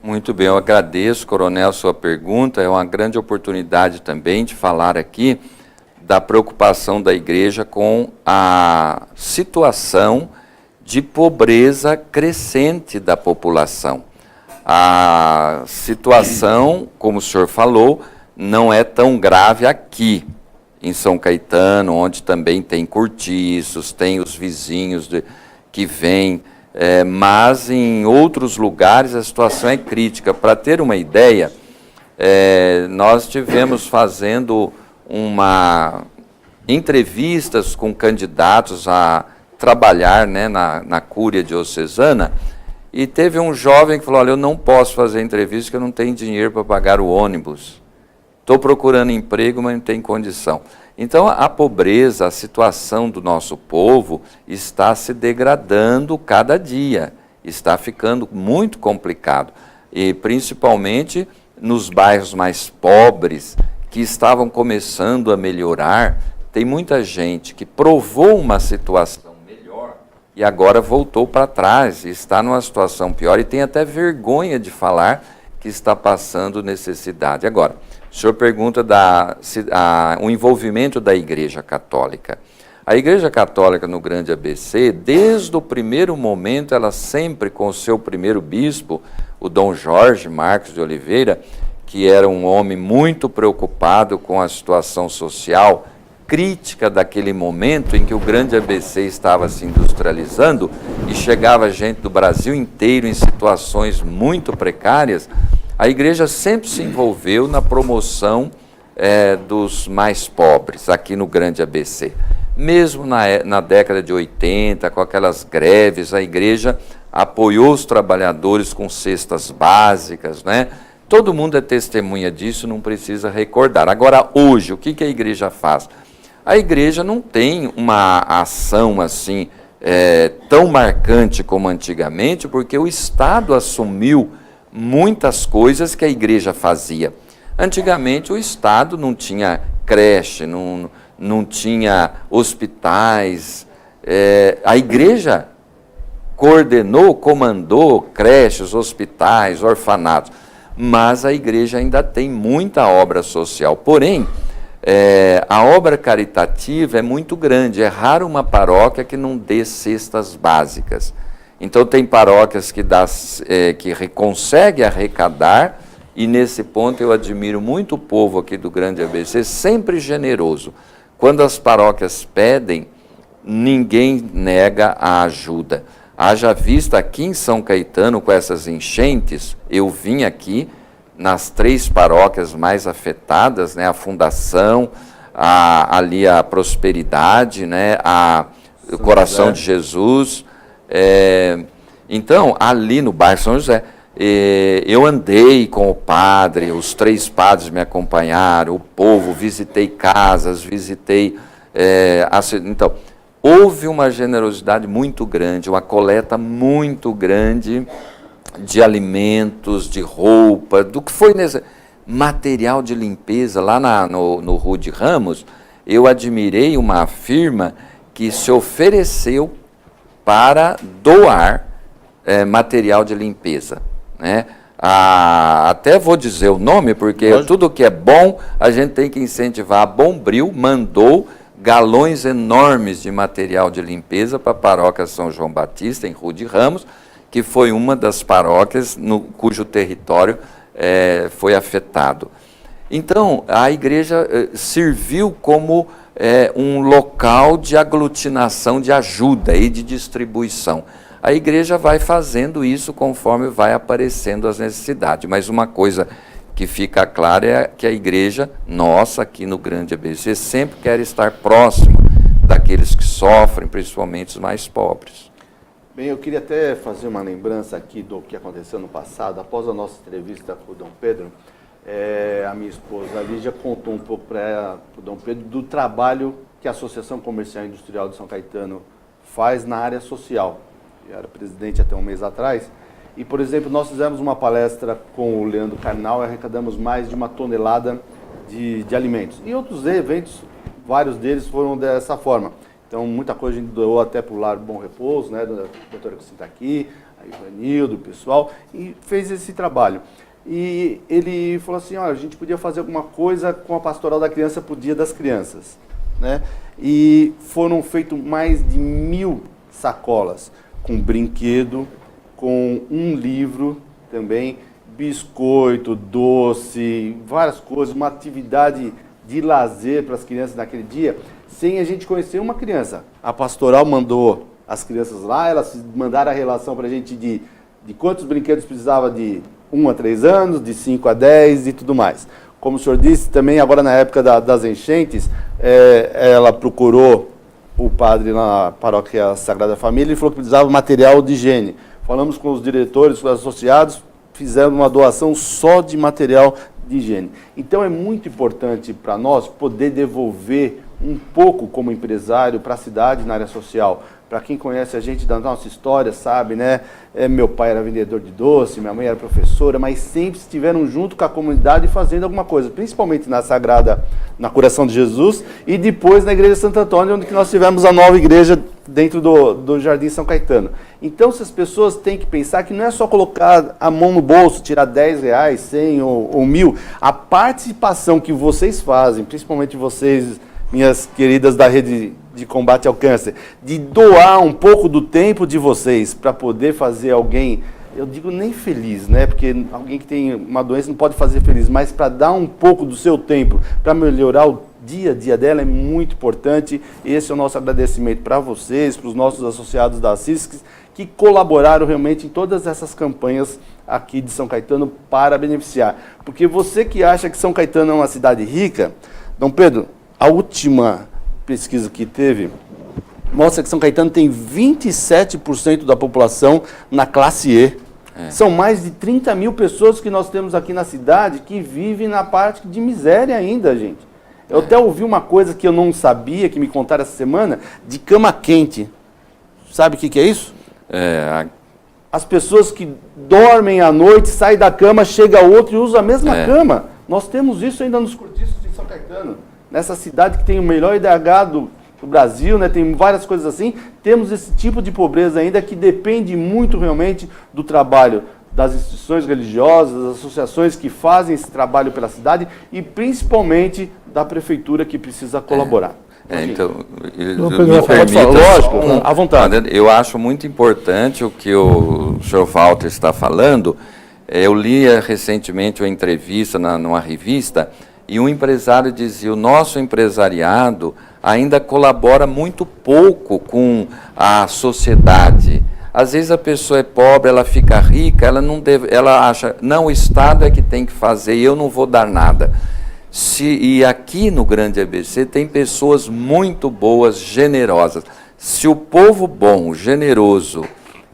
Muito bem, eu agradeço, coronel, a sua pergunta. É uma grande oportunidade também de falar aqui da preocupação da igreja com a situação de pobreza crescente da população. A situação, como o senhor falou, não é tão grave aqui em São Caetano, onde também tem cortiços, tem os vizinhos que vêm, mas em outros lugares a situação é crítica. Para ter uma ideia, nós tivemos fazendo entrevistas com candidatos a trabalhar, né, na Cúria Diocesana, e teve um jovem que falou, olha, eu não posso fazer entrevista porque eu não tenho dinheiro para pagar o ônibus. Estou procurando emprego, mas não tenho condição. Então, a pobreza, a situação do nosso povo está se degradando cada dia, está ficando muito complicado. E, principalmente, nos bairros mais pobres, que estavam começando a melhorar, tem muita gente que provou uma situação melhor e agora voltou para trás, e está numa situação pior e tem até vergonha de falar que está passando necessidade. Agora, o senhor pergunta o envolvimento da Igreja Católica. A Igreja Católica no Grande ABC, desde o primeiro momento, ela sempre com o seu primeiro bispo, o Dom Jorge Marcos de Oliveira, que era um homem muito preocupado com a situação social crítica daquele momento em que o Grande ABC estava se industrializando e chegava gente do Brasil inteiro em situações muito precárias, a igreja sempre se envolveu na promoção dos mais pobres aqui no Grande ABC. Mesmo na década de 80, com aquelas greves, a igreja apoiou os trabalhadores com cestas básicas, né? Todo mundo é testemunha disso, não precisa recordar. Agora, hoje, o que a igreja faz? A igreja não tem uma ação assim tão marcante como antigamente, porque o Estado assumiu muitas coisas que a igreja fazia. Antigamente o Estado não tinha creche, não tinha hospitais. A igreja coordenou, comandou creches, hospitais, orfanatos, mas a igreja ainda tem muita obra social. Porém, a obra caritativa é muito grande, é raro uma paróquia que não dê cestas básicas. Então tem paróquias que conseguem arrecadar E nesse ponto eu admiro muito o povo aqui do Grande ABC, sempre generoso. Quando as paróquias pedem, ninguém nega a ajuda. Haja vista aqui em São Caetano, com essas enchentes, eu vim aqui nas 3 paróquias mais afetadas, né, a Fundação, ali a Prosperidade, né, o Coração de Jesus. Então, ali no bairro São José, eu andei com o padre, os 3 padres me acompanharam, o povo, visitei casas, visitei... então, houve uma generosidade muito grande, uma coleta muito grande de alimentos, de roupa, do que foi nesse material de limpeza. Lá no Rude Ramos, eu admirei uma firma que se ofereceu para doar material de limpeza, né? Até vou dizer o nome, porque tudo que é bom, a gente tem que incentivar. A Bombril mandou galões enormes de material de limpeza para a paróquia São João Batista, em Rude Ramos, que foi uma das paróquias cujo território foi afetado. Então, a igreja serviu como um local de aglutinação de ajuda e de distribuição. A igreja vai fazendo isso conforme vai aparecendo as necessidades, mas uma coisa que fica clara é que a igreja nossa, aqui no Grande ABC, sempre quer estar próximo daqueles que sofrem, principalmente os mais pobres. Bem, eu queria até fazer uma lembrança aqui do que aconteceu no passado. Após a nossa entrevista com o Dom Pedro, a minha esposa, a Lígia, contou um pouco para o Dom Pedro do trabalho que a Associação Comercial e Industrial de São Caetano faz na área social. Eu era presidente até um mês atrás. E, por exemplo, nós fizemos uma palestra com o Leandro Carnal e arrecadamos mais de 1 tonelada de alimentos. E outros eventos, vários deles foram dessa forma. Então, muita coisa a gente doou até para o Lar Bom Repouso, né, da doutora que está aqui, a Ivanildo, o pessoal, e fez esse trabalho. E ele falou assim, olha, a gente podia fazer alguma coisa com a Pastoral da Criança para o Dia das Crianças, né? E foram feitos mais de 1000 sacolas com brinquedo, com um livro também, biscoito, doce, várias coisas, uma atividade de lazer para as crianças naquele dia, sem a gente conhecer uma criança. A pastoral mandou as crianças lá, elas mandaram a relação para a gente de quantos brinquedos precisava de 1 a 3 anos, de 5 a 10 e tudo mais. Como o senhor disse, também agora na época das enchentes, ela procurou o padre na paróquia Sagrada Família e falou que precisava de material de higiene. Falamos com os diretores, com os associados, fizeram uma doação só de material de higiene. Então é muito importante para nós poder devolver um pouco como empresário para a cidade na área social. Para quem conhece a gente da nossa história, sabe, né? Meu pai era vendedor de doce, minha mãe era professora, mas sempre estiveram junto com a comunidade fazendo alguma coisa, principalmente na Sagrada, na Coração de Jesus, e depois na Igreja Santo Antônio, onde nós tivemos a nova igreja dentro do Jardim São Caetano. Então, se as pessoas têm que pensar que não é só colocar a mão no bolso, tirar 10 reais, 100 ou 1000, a participação que vocês fazem, principalmente vocês, minhas queridas da rede de combate ao câncer, de doar um pouco do tempo de vocês para poder fazer alguém, eu digo nem feliz, né? Porque alguém que tem uma doença não pode fazer feliz, mas para dar um pouco do seu tempo para melhorar o dia a dia dela é muito importante. Esse é o nosso agradecimento para vocês, para os nossos associados da CISC, que colaboraram realmente em todas essas campanhas aqui de São Caetano para beneficiar. Porque você que acha que São Caetano é uma cidade rica, Dom Pedro, a última pesquisa que teve mostra que São Caetano tem 27% da população na classe E. São mais de 30 mil pessoas que nós temos aqui na cidade que vivem na parte de miséria ainda, gente. Eu até ouvi uma coisa que eu não sabia, que me contaram essa semana, de cama quente. Sabe o que é isso? As pessoas que dormem à noite, saem da cama, chega outro e usa a mesma cama. Nós temos isso ainda nos cortiços de São Caetano. Nessa cidade que tem o melhor IDH do Brasil, né, tem várias coisas assim, temos esse tipo de pobreza ainda que depende muito realmente do trabalho das instituições religiosas, das associações que fazem esse trabalho pela cidade e principalmente da prefeitura que precisa colaborar. Então, me permita, lógico, à vontade. Eu acho muito importante o que o Sr. Walter está falando, Eu li recentemente uma entrevista numa revista e um empresário dizia: o nosso empresariado ainda colabora muito pouco com a sociedade. Às vezes a pessoa é pobre, ela fica rica, ela acha, não, o Estado é que tem que fazer, eu não vou dar nada. E aqui no Grande ABC tem pessoas muito boas, generosas. Se o povo bom, generoso,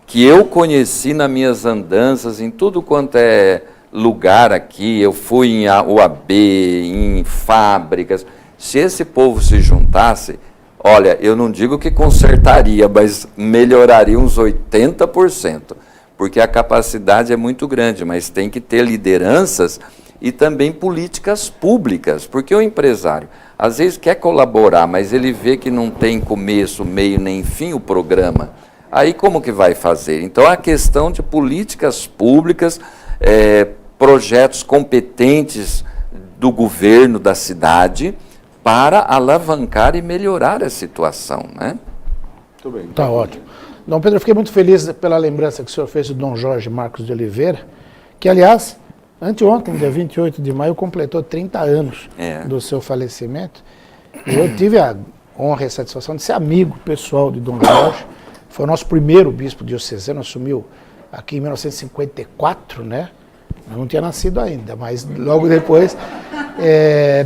que eu conheci nas minhas andanças, em tudo quanto é lugar aqui, eu fui em UAB, em fábricas, se esse povo se juntasse, olha, eu não digo que consertaria, mas melhoraria uns 80%, porque a capacidade é muito grande, mas tem que ter lideranças e também políticas públicas, porque o empresário, às vezes, quer colaborar, mas ele vê que não tem começo, meio, nem fim o programa, aí como que vai fazer? Então, a questão de políticas públicas, projetos competentes do governo, da cidade, para alavancar e melhorar a situação, né? Muito bem. Tá ótimo. Dom Pedro, eu fiquei muito feliz pela lembrança que o senhor fez do Dom Jorge Marcos de Oliveira, que, aliás, anteontem, dia 28 de maio, completou 30 anos do seu falecimento. E eu tive a honra e a satisfação de ser amigo pessoal de Dom Jorge. Foi o nosso primeiro bispo diocesano, assumiu aqui em 1954, né? Eu não tinha nascido ainda, mas logo depois,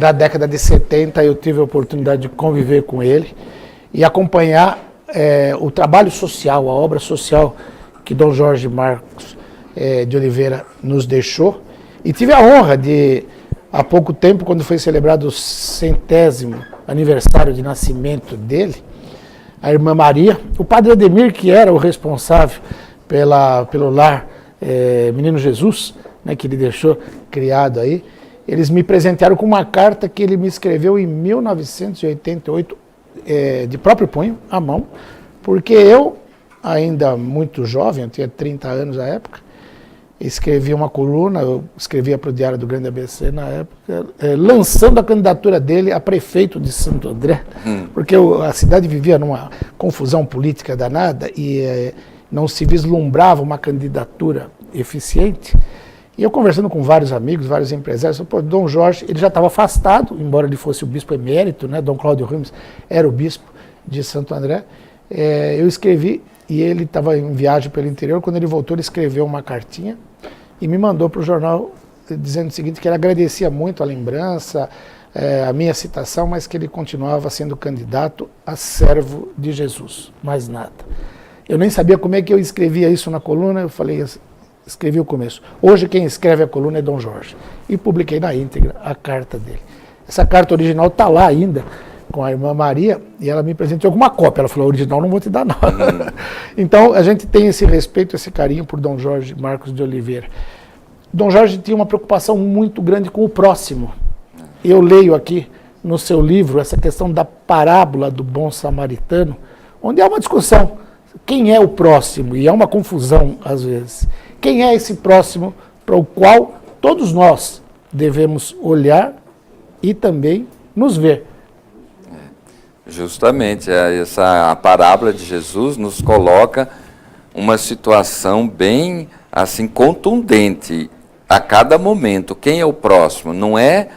na década de 70, eu tive a oportunidade de conviver com ele e acompanhar o trabalho social, a obra social que Dom Jorge Marcos de Oliveira nos deixou. E tive a honra de, há pouco tempo, quando foi celebrado o 100º aniversário de nascimento dele, a irmã Maria, o padre Ademir, que era o responsável pelo lar Menino Jesus, né, que ele deixou criado aí, eles me presentearam com uma carta que ele me escreveu em 1988, de próprio punho, à mão, porque eu, ainda muito jovem, eu tinha 30 anos na época, escrevi uma coluna, eu escrevia para o Diário do Grande ABC na época, lançando a candidatura dele a prefeito de Santo André, porque a cidade vivia numa confusão política danada e não se vislumbrava uma candidatura eficiente. E eu conversando com vários amigos, vários empresários, Dom Jorge, ele já estava afastado, embora ele fosse o bispo emérito, né? Dom Cláudio Ramos era o bispo de Santo André. Eu escrevi, e ele estava em viagem pelo interior, quando ele voltou, ele escreveu uma cartinha e me mandou para o jornal dizendo o seguinte, que ele agradecia muito a lembrança, a minha citação, mas que ele continuava sendo candidato a servo de Jesus, mais nada. Eu nem sabia como é que eu escrevia isso na coluna, eu falei, escrevi o começo. Hoje quem escreve a coluna é Dom Jorge. E publiquei na íntegra a carta dele. Essa carta original está lá ainda, com a irmã Maria, e ela me presenteou com uma cópia. Ela falou, original não vou te dar não. Então, a gente tem esse respeito, esse carinho por Dom Jorge Marcos de Oliveira. Dom Jorge tinha uma preocupação muito grande com o próximo. Eu leio aqui no seu livro essa questão da parábola do bom samaritano, onde há uma discussão. Quem é o próximo? E há uma confusão, às vezes. Quem é esse próximo para o qual todos nós devemos olhar e também nos ver? Justamente, a parábola de Jesus nos coloca uma situação bem assim contundente a cada momento. Quem é o próximo? Não é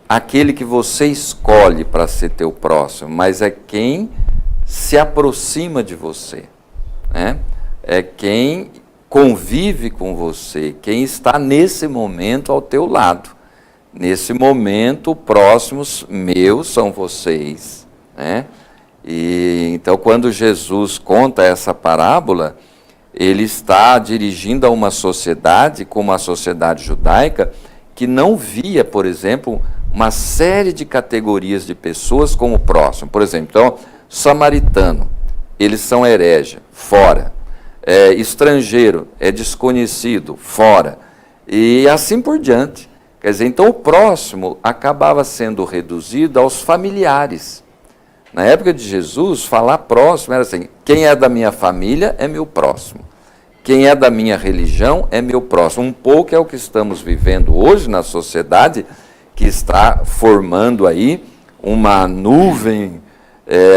aquele que você escolhe para ser teu próximo, mas é quem se aproxima de você, né? É quem convive com você, quem está nesse momento ao teu lado. Nesse momento, próximos meus são vocês, né? E então, quando Jesus conta essa parábola, ele está dirigindo a uma sociedade, como a sociedade judaica, que não via, por exemplo, uma série de categorias de pessoas como próximo. Por exemplo, então, samaritano, eles são herege, fora. Estrangeiro, é desconhecido, fora. E assim por diante. Quer dizer, então o próximo acabava sendo reduzido aos familiares. Na época de Jesus, falar próximo era assim, quem é da minha família é meu próximo. Quem é da minha religião é meu próximo. Um pouco é o que estamos vivendo hoje na sociedade, que está formando aí uma nuvem,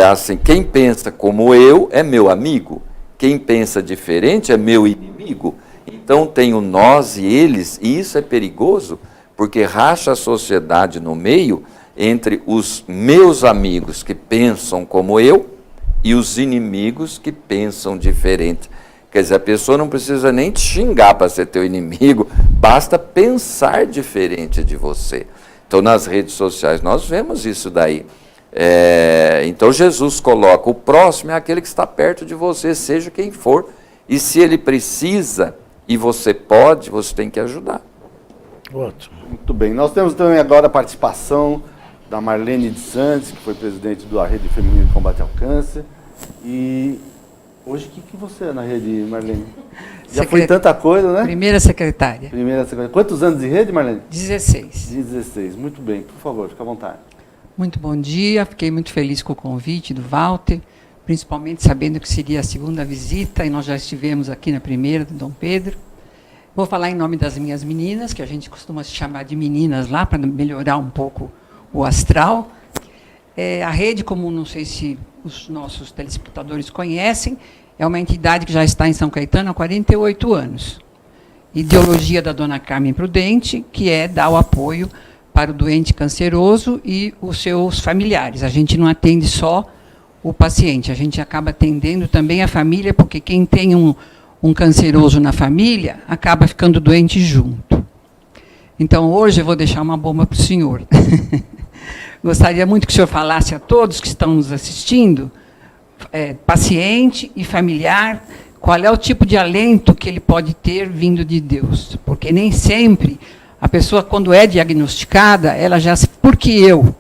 assim, quem pensa como eu é meu amigo. Quem pensa diferente é meu inimigo. Então, Então tem o nós e eles, e isso é perigoso, porque racha a sociedade no meio entre os meus amigos que pensam como eu e os inimigos que pensam diferente. Quer dizer, a pessoa não precisa nem te xingar para ser teu inimigo, basta pensar diferente de você. Então, nas redes sociais, nós vemos isso daí. Então, Jesus coloca, o próximo é aquele que está perto de você, seja quem for. E se ele precisa e você pode, você tem que ajudar. Ótimo. Muito bem. Nós temos também agora a participação da Marlene de Santos, que foi presidente da Rede Feminina de Combate ao Câncer. E hoje, o que você é na rede, Marlene? Já foi tanta coisa, né? Primeira secretária. Primeira secretária. Quantos anos de rede, Marlene? 16. 16. Muito bem. Por favor, fica à vontade. Muito bom dia. Fiquei muito feliz com o convite do Walter, principalmente sabendo que seria a segunda visita, e nós já estivemos aqui na primeira, do Dom Pedro. Vou falar em nome das minhas meninas, que a gente costuma se chamar de meninas lá, para melhorar um pouco o astral. A rede, como não sei se os nossos telespectadores conhecem, é uma entidade que já está em São Caetano há 48 anos. Ideologia da dona Carmen Prudente, que é dar o apoio para o doente canceroso e os seus familiares. A gente não atende só o paciente, a gente acaba atendendo também a família, porque quem tem um canceroso na família acaba ficando doente junto. Então, hoje eu vou deixar uma bomba para o senhor. Gostaria muito que o senhor falasse a todos que estão nos assistindo, paciente e familiar, qual é o tipo de alento que ele pode ter vindo de Deus. Porque nem sempre a pessoa, quando é diagnosticada, ela já se... Por que eu?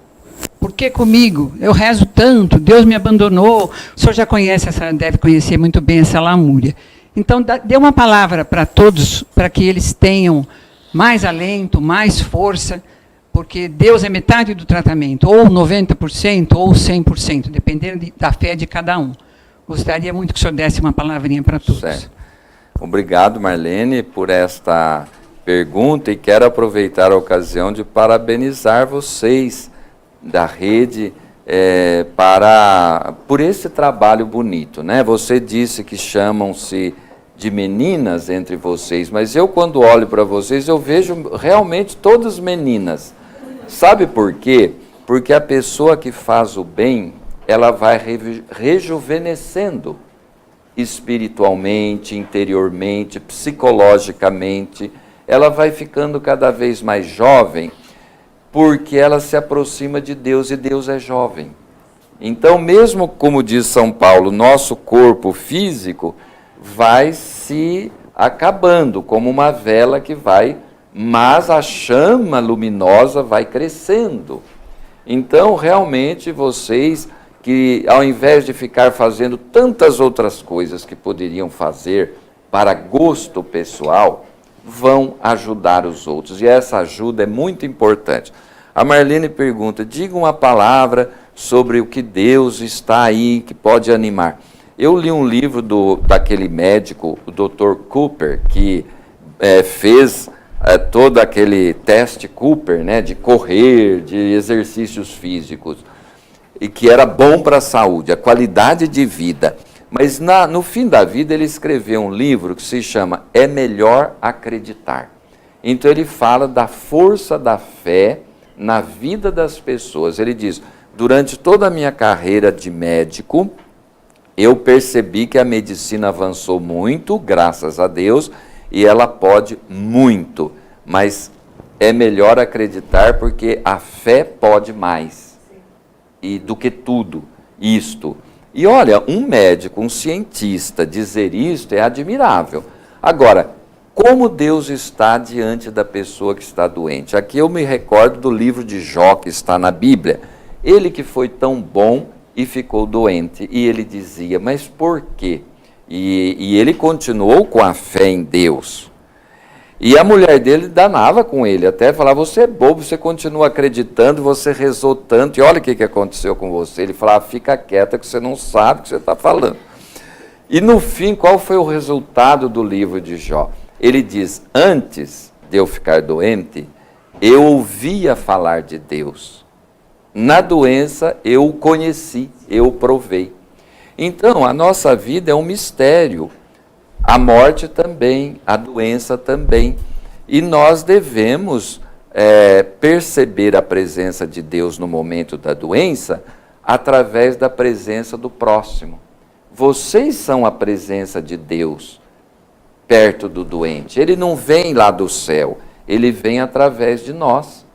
Por que comigo? Eu rezo tanto, Deus me abandonou. O senhor já conhece, deve conhecer muito bem essa lamúria. Então, dê uma palavra para todos, para que eles tenham mais alento, mais força, porque Deus é metade do tratamento, ou 90%, ou 100%, dependendo da fé de cada um. Gostaria muito que o senhor desse uma palavrinha para todos. Certo. Obrigado, Marlene, por esta pergunta, e quero aproveitar a ocasião de parabenizar vocês da rede por esse trabalho bonito, né? Você disse que chamam-se de meninas entre vocês, mas eu, quando olho para vocês, eu vejo realmente todas meninas. Sabe por quê? Porque a pessoa que faz o bem, ela vai rejuvenescendo espiritualmente, interiormente, psicologicamente. Ela vai ficando cada vez mais jovem, porque ela se aproxima de Deus, e Deus é jovem. Então, mesmo como diz São Paulo, nosso corpo físico vai se acabando, como uma vela que vai, mas a chama luminosa vai crescendo. Então, realmente, vocês que, ao invés de ficar fazendo tantas outras coisas que poderiam fazer para gosto pessoal, vão ajudar os outros. E essa ajuda é muito importante. A Marlene pergunta, diga uma palavra sobre o que Deus está aí, que pode animar. Eu li um livro daquele médico, o Dr. Cooper, que fez todo aquele teste Cooper, né, de correr, de exercícios físicos, e que era bom para a saúde, a qualidade de vida. Mas no fim da vida ele escreveu um livro que se chama É Melhor Acreditar. Então ele fala da força da fé na vida das pessoas. Ele diz, durante toda a minha carreira de médico, eu percebi que a medicina avançou muito, graças a Deus, e ela pode muito, mas é melhor acreditar porque a fé pode mais, e do que tudo, isto. E olha, um médico, um cientista dizer isto é admirável. Agora, como Deus está diante da pessoa que está doente? Aqui eu me recordo do livro de Jó, que está na Bíblia. Ele que foi tão bom e ficou doente. E ele dizia, mas por quê? E ele continuou com a fé em Deus. E a mulher dele danava com ele, até falava, você é bobo, você continua acreditando, você rezou tanto, e olha o que aconteceu com você. Ele falava, fica quieta que você não sabe o que você está falando. E no fim, qual foi o resultado do livro de Jó? Ele diz, antes de eu ficar doente, eu ouvia falar de Deus. Na doença, eu o conheci, eu o provei. Então, a nossa vida é um mistério. A morte também, a doença também. E nós devemos perceber a presença de Deus no momento da doença através da presença do próximo. Vocês são a presença de Deus perto do doente. Ele não vem lá do céu, ele vem através de nós,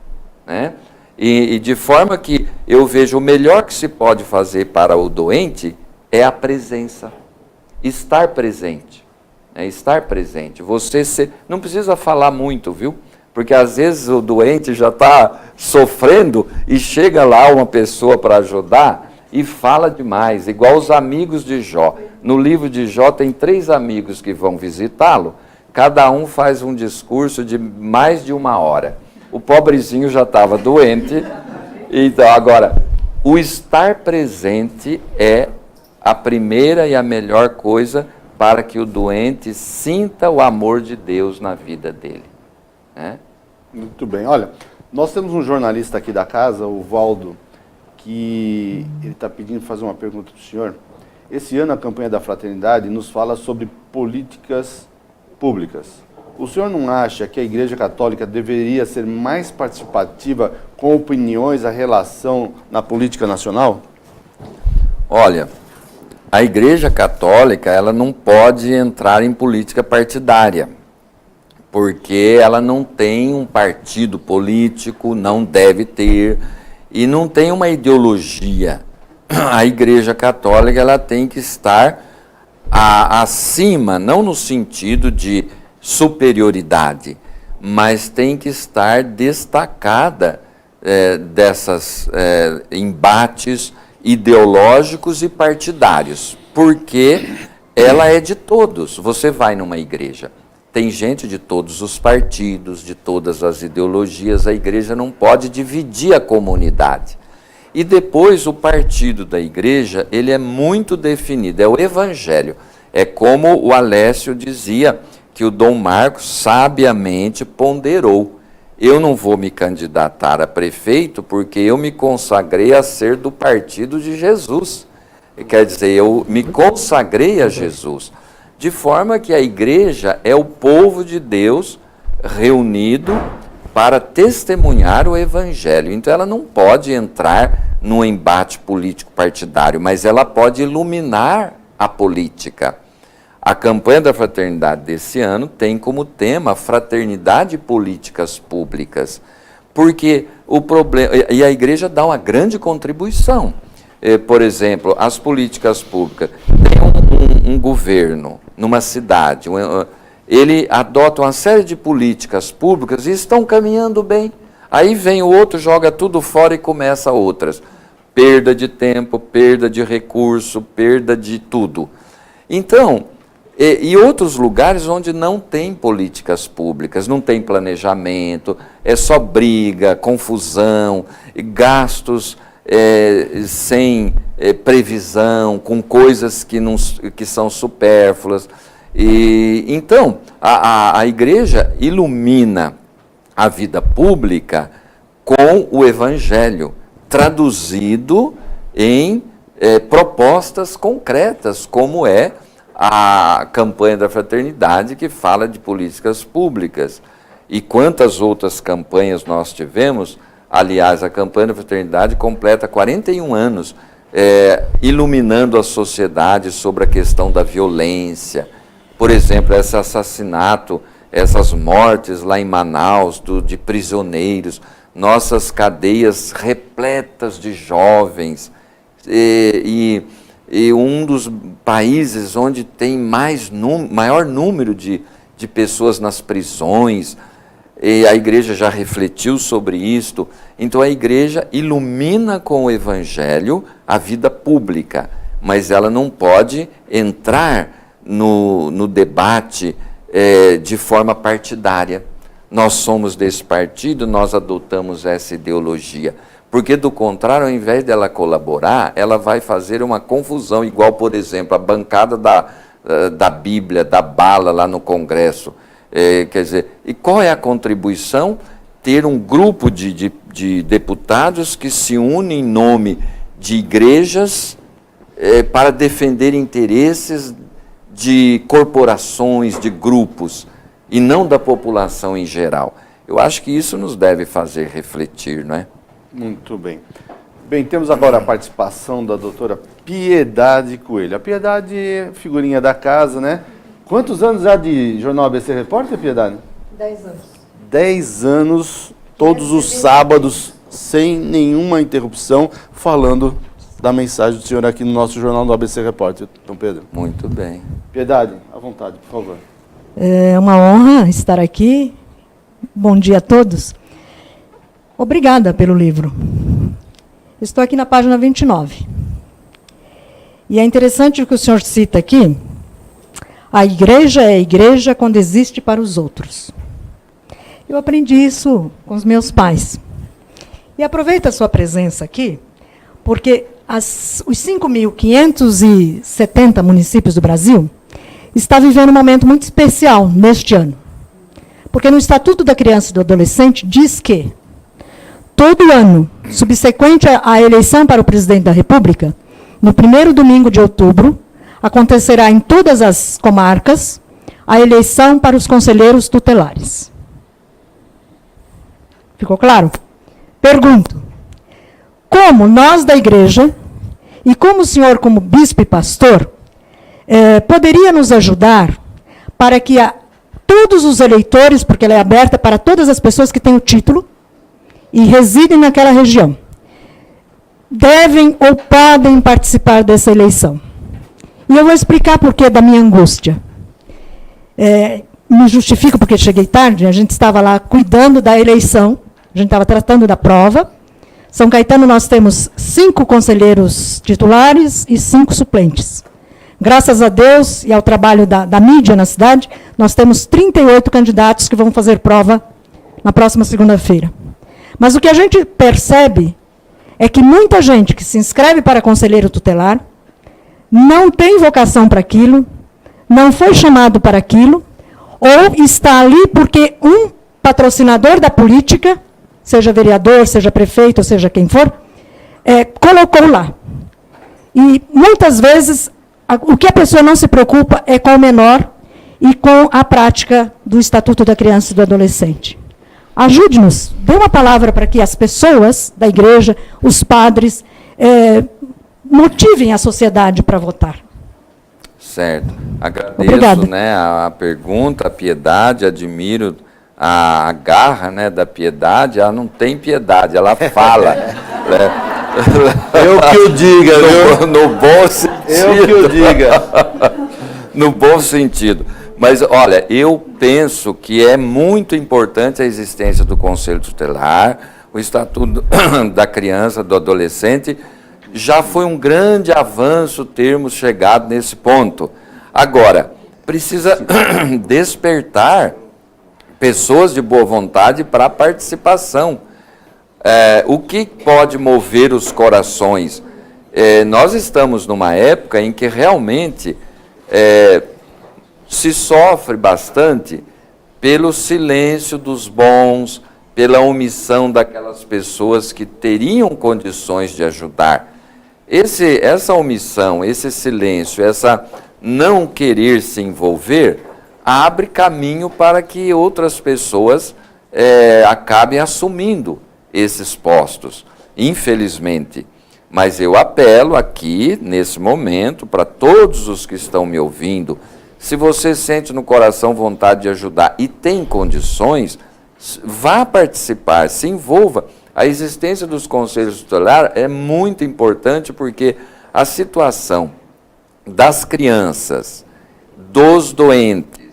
né? E de forma que eu vejo o melhor que se pode fazer para o doente é a presença, estar presente. Estar presente. Você não precisa falar muito, viu? Porque às vezes o doente já está sofrendo e chega lá uma pessoa para ajudar e fala demais, igual os amigos de Jó. No livro de Jó tem 3 amigos que vão visitá-lo, cada um faz um discurso de mais de 1 hora. O pobrezinho já estava doente. Então, agora, o estar presente é a primeira e a melhor coisa para que o doente sinta o amor de Deus na vida dele. Muito bem. Olha, nós temos um jornalista aqui da casa, o Valdo, que ele está pedindo fazer uma pergunta para o senhor. Esse ano a campanha da Fraternidade nos fala sobre políticas públicas. O senhor não acha que a Igreja Católica deveria ser mais participativa com opiniões, a relação na política nacional? Olha, a Igreja Católica ela não pode entrar em política partidária, porque ela não tem um partido político, não deve ter, e não tem uma ideologia. A Igreja Católica ela tem que estar acima, não no sentido de superioridade, mas tem que estar destacada desses embates ideológicos e partidários, porque ela é de todos. Você vai numa igreja, tem gente de todos os partidos, de todas as ideologias, a igreja não pode dividir a comunidade. E depois o partido da igreja, ele é muito definido, é o evangelho. É como o Alessio dizia, que o Dom Marcos sabiamente ponderou. Eu não vou me candidatar a prefeito porque eu me consagrei a ser do partido de Jesus. Quer dizer, eu me consagrei a Jesus. De forma que a igreja é o povo de Deus reunido para testemunhar o evangelho. Então ela não pode entrar num embate político partidário, mas ela pode iluminar a política. A campanha da fraternidade desse ano tem como tema fraternidade e políticas públicas, porque o problema, e a igreja dá uma grande contribuição. Por exemplo, as políticas públicas, tem um governo numa cidade, ele adota uma série de políticas públicas e estão caminhando bem. Aí vem o outro, joga tudo fora e começa outras. Perda de tempo, perda de recurso, perda de tudo. Então, e outros lugares onde não tem políticas públicas, não tem planejamento, é só briga, confusão, gastos sem previsão, com coisas que são supérfluas. E, então, a igreja ilumina a vida pública com o evangelho, traduzido em propostas concretas, como é a campanha da fraternidade, que fala de políticas públicas. E quantas outras campanhas nós tivemos. Aliás, a campanha da fraternidade completa 41 anos, iluminando a sociedade sobre a questão da violência. Por exemplo, esse assassinato, essas mortes lá em Manaus, de prisioneiros, nossas cadeias repletas de jovens, e um dos países onde tem maior número de pessoas nas prisões, e a igreja já refletiu sobre isto. Então a igreja ilumina com o evangelho a vida pública, mas ela não pode entrar no debate de forma partidária. Nós somos desse partido, nós adotamos essa ideologia. Porque, do contrário, ao invés dela colaborar, ela vai fazer uma confusão, igual, por exemplo, a bancada da Bíblia, da bala lá no Congresso. Quer dizer, e qual é a contribuição? Ter um grupo de deputados que se unem em nome de igrejas para defender interesses de corporações, de grupos, e não da população em geral. Eu acho que isso nos deve fazer refletir, não é? Muito bem. Bem, temos agora a participação da doutora Piedade Coelho. A Piedade é figurinha da casa, né? Quantos anos já de Jornal ABC Repórter, Piedade? 10 anos. 10 anos, todos os sábados, sem nenhuma interrupção, falando da mensagem do senhor aqui no nosso Jornal do ABC Repórter, Dom Pedro. Muito bem. Piedade, à vontade, por favor. É uma honra estar aqui. Bom dia a todos. Obrigada pelo livro. Estou aqui na página 29. E é interessante o que o senhor cita aqui. A igreja é a igreja quando existe para os outros. Eu aprendi isso com os meus pais. E aproveito a sua presença aqui, porque os 5.570 municípios do Brasil estão vivendo um momento muito especial neste ano. Porque no Estatuto da Criança e do Adolescente diz que todo ano, subsequente à eleição para o presidente da República, no primeiro domingo de outubro, acontecerá em todas as comarcas a eleição para os conselheiros tutelares. Ficou claro? Pergunto, como nós da igreja, e como o senhor como bispo e pastor, poderia nos ajudar para que todos os eleitores, porque ela é aberta para todas as pessoas que têm o título e residem naquela região, devem ou podem participar dessa eleição. E eu vou explicar por que da minha angústia. Me justifico porque cheguei tarde, a gente estava lá cuidando da eleição, a gente estava tratando da prova. São Caetano nós temos 5 conselheiros titulares e 5 suplentes. Graças a Deus e ao trabalho da mídia na cidade, nós temos 38 candidatos que vão fazer prova na próxima segunda-feira. Mas o que a gente percebe é que muita gente que se inscreve para conselheiro tutelar não tem vocação para aquilo, não foi chamado para aquilo, ou está ali porque um patrocinador da política, seja vereador, seja prefeito, ou seja quem for, colocou lá. E muitas vezes o que a pessoa não se preocupa é com o menor e com a prática do Estatuto da Criança e do Adolescente. Ajude-nos, dê uma palavra para que as pessoas da igreja, os padres, motivem a sociedade para votar. Certo. Agradeço. Obrigada. Né, a pergunta, a piedade, admiro a garra, né, da piedade. Ela não tem piedade, ela fala. Eu que o diga, viu? No bom sentido. Eu que o diga. No bom sentido. Mas, olha, eu penso que é muito importante a existência do Conselho Tutelar, o Estatuto da Criança, do Adolescente. Já foi um grande avanço termos chegado nesse ponto. Agora, precisa despertar pessoas de boa vontade para a participação. O que pode mover os corações? Nós estamos numa época em que realmente se sofre bastante pelo silêncio dos bons, pela omissão daquelas pessoas que teriam condições de ajudar. Essa omissão, esse silêncio, essa não querer se envolver, abre caminho para que outras pessoas acabem assumindo esses postos, infelizmente. Mas eu apelo aqui, nesse momento, para todos os que estão me ouvindo, se você sente no coração vontade de ajudar e tem condições, vá participar, se envolva. A existência dos conselhos tutelares é muito importante porque a situação das crianças, dos doentes,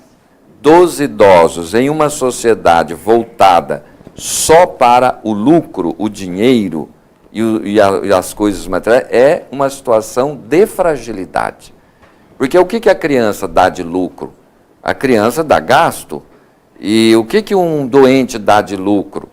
dos idosos em uma sociedade voltada só para o lucro, o dinheiro e as coisas materiais é uma situação de fragilidade. Porque o que a criança dá de lucro? A criança dá gasto. E o que um doente dá de lucro?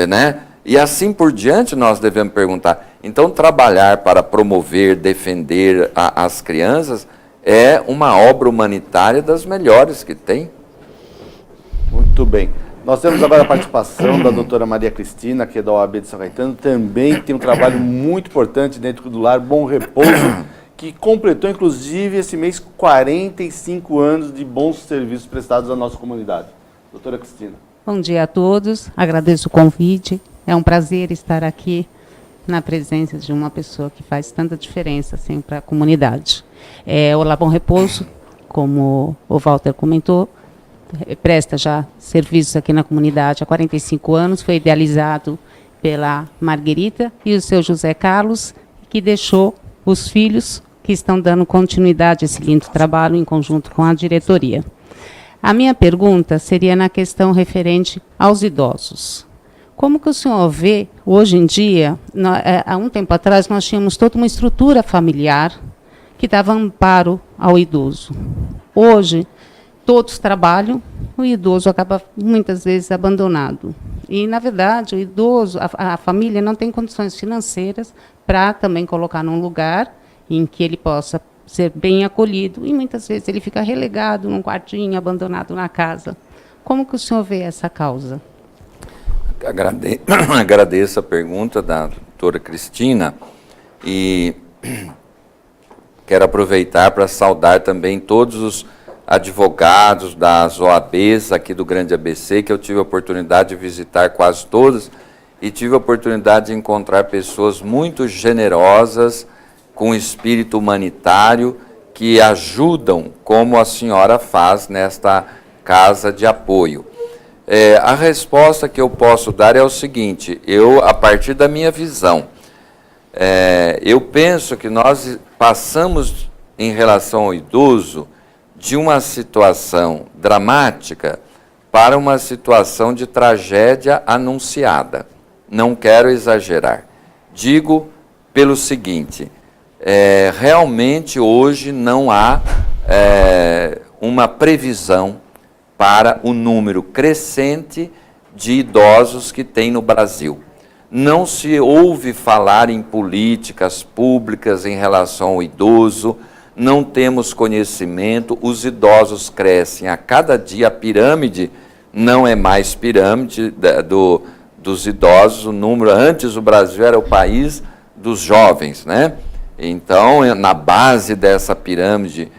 Né? E assim por diante nós devemos perguntar. Então, trabalhar para promover, defender as crianças é uma obra humanitária das melhores que tem. Muito bem. Nós temos agora a participação da doutora Maria Cristina, que é da OAB de São Caetano, também tem um trabalho muito importante dentro do lar Bom Repouso, que completou, inclusive, esse mês 45 anos de bons serviços prestados à nossa comunidade. Doutora Cristina. Bom dia a todos, agradeço o convite. É um prazer estar aqui na presença de uma pessoa que faz tanta diferença assim, para a comunidade. O Olá Bom Repouso, como o Walter comentou, presta já serviços aqui na comunidade há 45 anos, foi idealizado pela Marguerita e o seu José Carlos, que deixou os filhos que estão dando continuidade a esse lindo trabalho em conjunto com a diretoria. A minha pergunta seria na questão referente aos idosos. Como que o senhor vê, hoje em dia, há um tempo atrás, nós tínhamos toda uma estrutura familiar que dava amparo ao idoso. Hoje, todos trabalham, o idoso acaba, muitas vezes, abandonado. E, na verdade, o idoso, a família não tem condições financeiras para também colocar num lugar em que ele possa ser bem acolhido. E, muitas vezes, ele fica relegado num quartinho, abandonado na casa. Como que o senhor vê essa causa? Agradeço a pergunta da doutora Cristina e quero aproveitar para saudar também todos os advogados das OABs aqui do Grande ABC, que eu tive a oportunidade de visitar quase todos e tive a oportunidade de encontrar pessoas muito generosas, com espírito humanitário, que ajudam, como a senhora faz nesta casa de apoio. A resposta que eu posso dar é o seguinte, a partir da minha visão, eu penso que nós passamos, em relação ao idoso, de uma situação dramática para uma situação de tragédia anunciada. Não quero exagerar. Digo pelo seguinte, realmente hoje não há uma previsão para o número crescente de idosos que tem no Brasil. Não se ouve falar em políticas públicas em relação ao idoso, não temos conhecimento, os idosos crescem a cada dia, a pirâmide não é mais pirâmide dos idosos, o número, antes o Brasil era o país dos jovens, né? Então, na base dessa pirâmide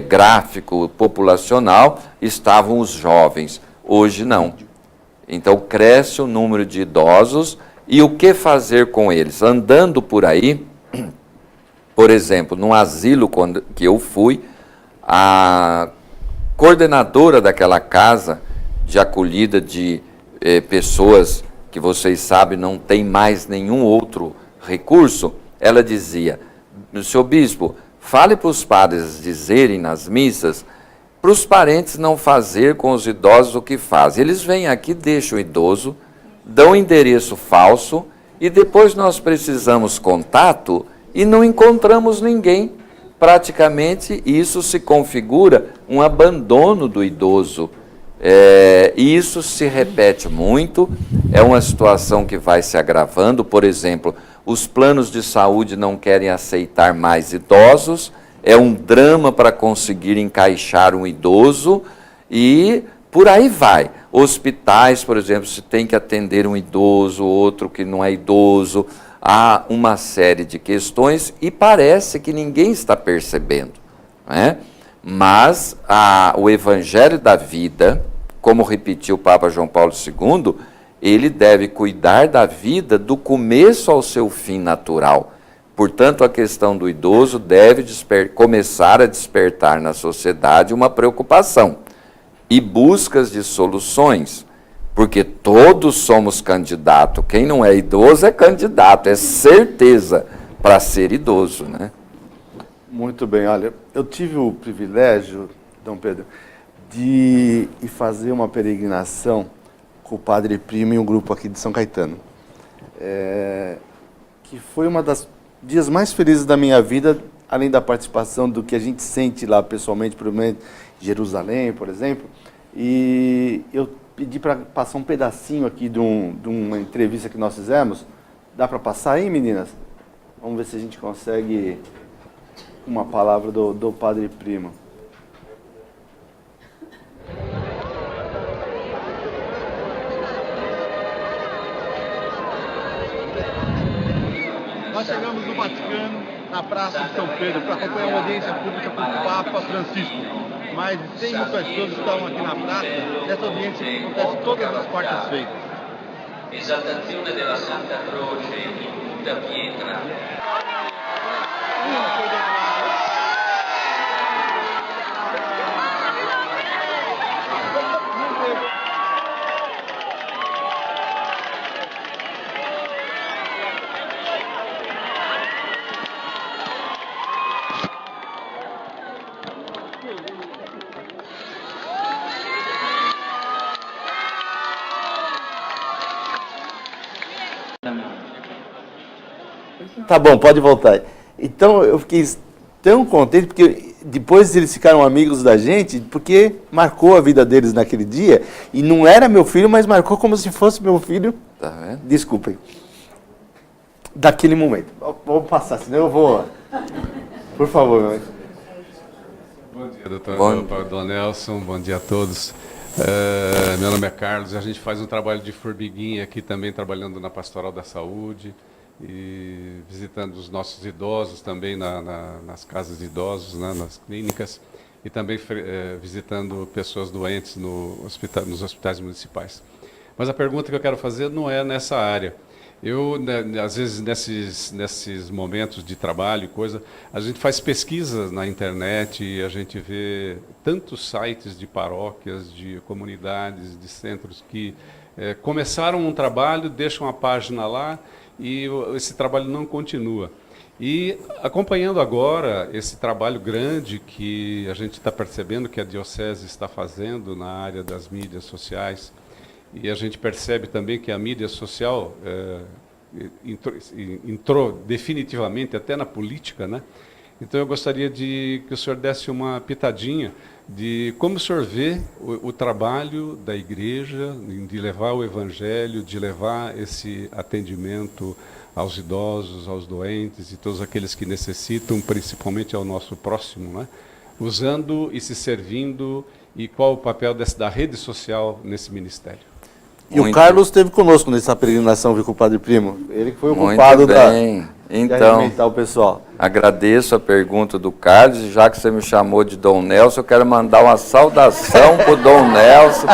gráfico populacional estavam os jovens, hoje não. Então, cresce o número de idosos e o que fazer com eles? Andando por aí, por exemplo, num asilo que eu fui, a coordenadora daquela casa de acolhida de pessoas que vocês sabem não tem mais nenhum outro recurso, ela dizia, senhor bispo, fale para os padres dizerem nas missas, para os parentes não fazer com os idosos o que fazem. Eles vêm aqui, deixam o idoso, dão endereço falso e depois nós precisamos contato e não encontramos ninguém. Praticamente isso se configura um abandono do idoso. E isso se repete muito, é uma situação que vai se agravando. Por exemplo, os planos de saúde não querem aceitar mais idosos, é um drama para conseguir encaixar um idoso e por aí vai. Hospitais, por exemplo, se tem que atender um idoso, outro que não é idoso, há uma série de questões e parece que ninguém está percebendo, né? Mas o Evangelho da vida, como repetiu o Papa João Paulo II, ele deve cuidar da vida do começo ao seu fim natural. Portanto, a questão do idoso deve começar a despertar na sociedade uma preocupação e buscas de soluções, porque todos somos candidatos. Quem não é idoso é candidato, é certeza para ser idoso, né? Muito bem, olha, eu tive o privilégio, Dom Pedro, de ir fazer uma peregrinação com o Padre Primo e um grupo aqui de São Caetano, que foi uma das dias mais felizes da minha vida, além da participação do que a gente sente lá pessoalmente, por exemplo, em Jerusalém, por exemplo, e eu pedi para passar um pedacinho aqui de uma entrevista que nós fizemos. Dá para passar aí, meninas? Vamos ver se a gente consegue uma palavra do Padre Primo. Nós chegamos no Vaticano na Praça de São Pedro para acompanhar uma audiência pública com o Papa Francisco. Mais de 100 mil pessoas estavam aqui na praça. Essa audiência acontece todas as quartas-feiras. Esaltazione della Santa Croce in tutta pietra. Tá bom, pode voltar. Então eu fiquei tão contente, porque depois eles ficaram amigos da gente, porque marcou a vida deles naquele dia, e não era meu filho, mas marcou como se fosse meu filho. Tá vendo? Desculpem. Daquele momento. Vou passar, senão eu vou... Por favor, meu. Bom dia, doutor Nelson, bom dia a todos. Meu nome é Carlos, a gente faz um trabalho de formiguinha aqui também, trabalhando na Pastoral da Saúde e visitando os nossos idosos também nas casas de idosos, né, nas clínicas, e também visitando pessoas doentes nos hospitais municipais. Mas a pergunta que eu quero fazer não é nessa área. Eu, às vezes, nesses momentos de trabalho e coisa, a gente faz pesquisas na internet e a gente vê tantos sites de paróquias, de comunidades, de centros que começaram um trabalho, deixam a página lá e esse trabalho não continua. E acompanhando agora esse trabalho grande que a gente está percebendo que a Diocese está fazendo na área das mídias sociais, e a gente percebe também que a mídia social entrou definitivamente até na política, né? Então eu gostaria que o senhor desse uma pitadinha de como o senhor vê o trabalho da igreja, de levar o evangelho, de levar esse atendimento aos idosos, aos doentes e todos aqueles que necessitam, principalmente ao nosso próximo, né? Usando e se servindo, e qual o papel da rede social nesse ministério. E o Carlos esteve conosco nessa peregrinação, viu, com o Padre Primo? Ele que foi o Muito culpado bem. de alimentar o pessoal. Agradeço a pergunta do Carlos, e já que você me chamou de Dom Nelson, eu quero mandar uma saudação para o Dom Nelson.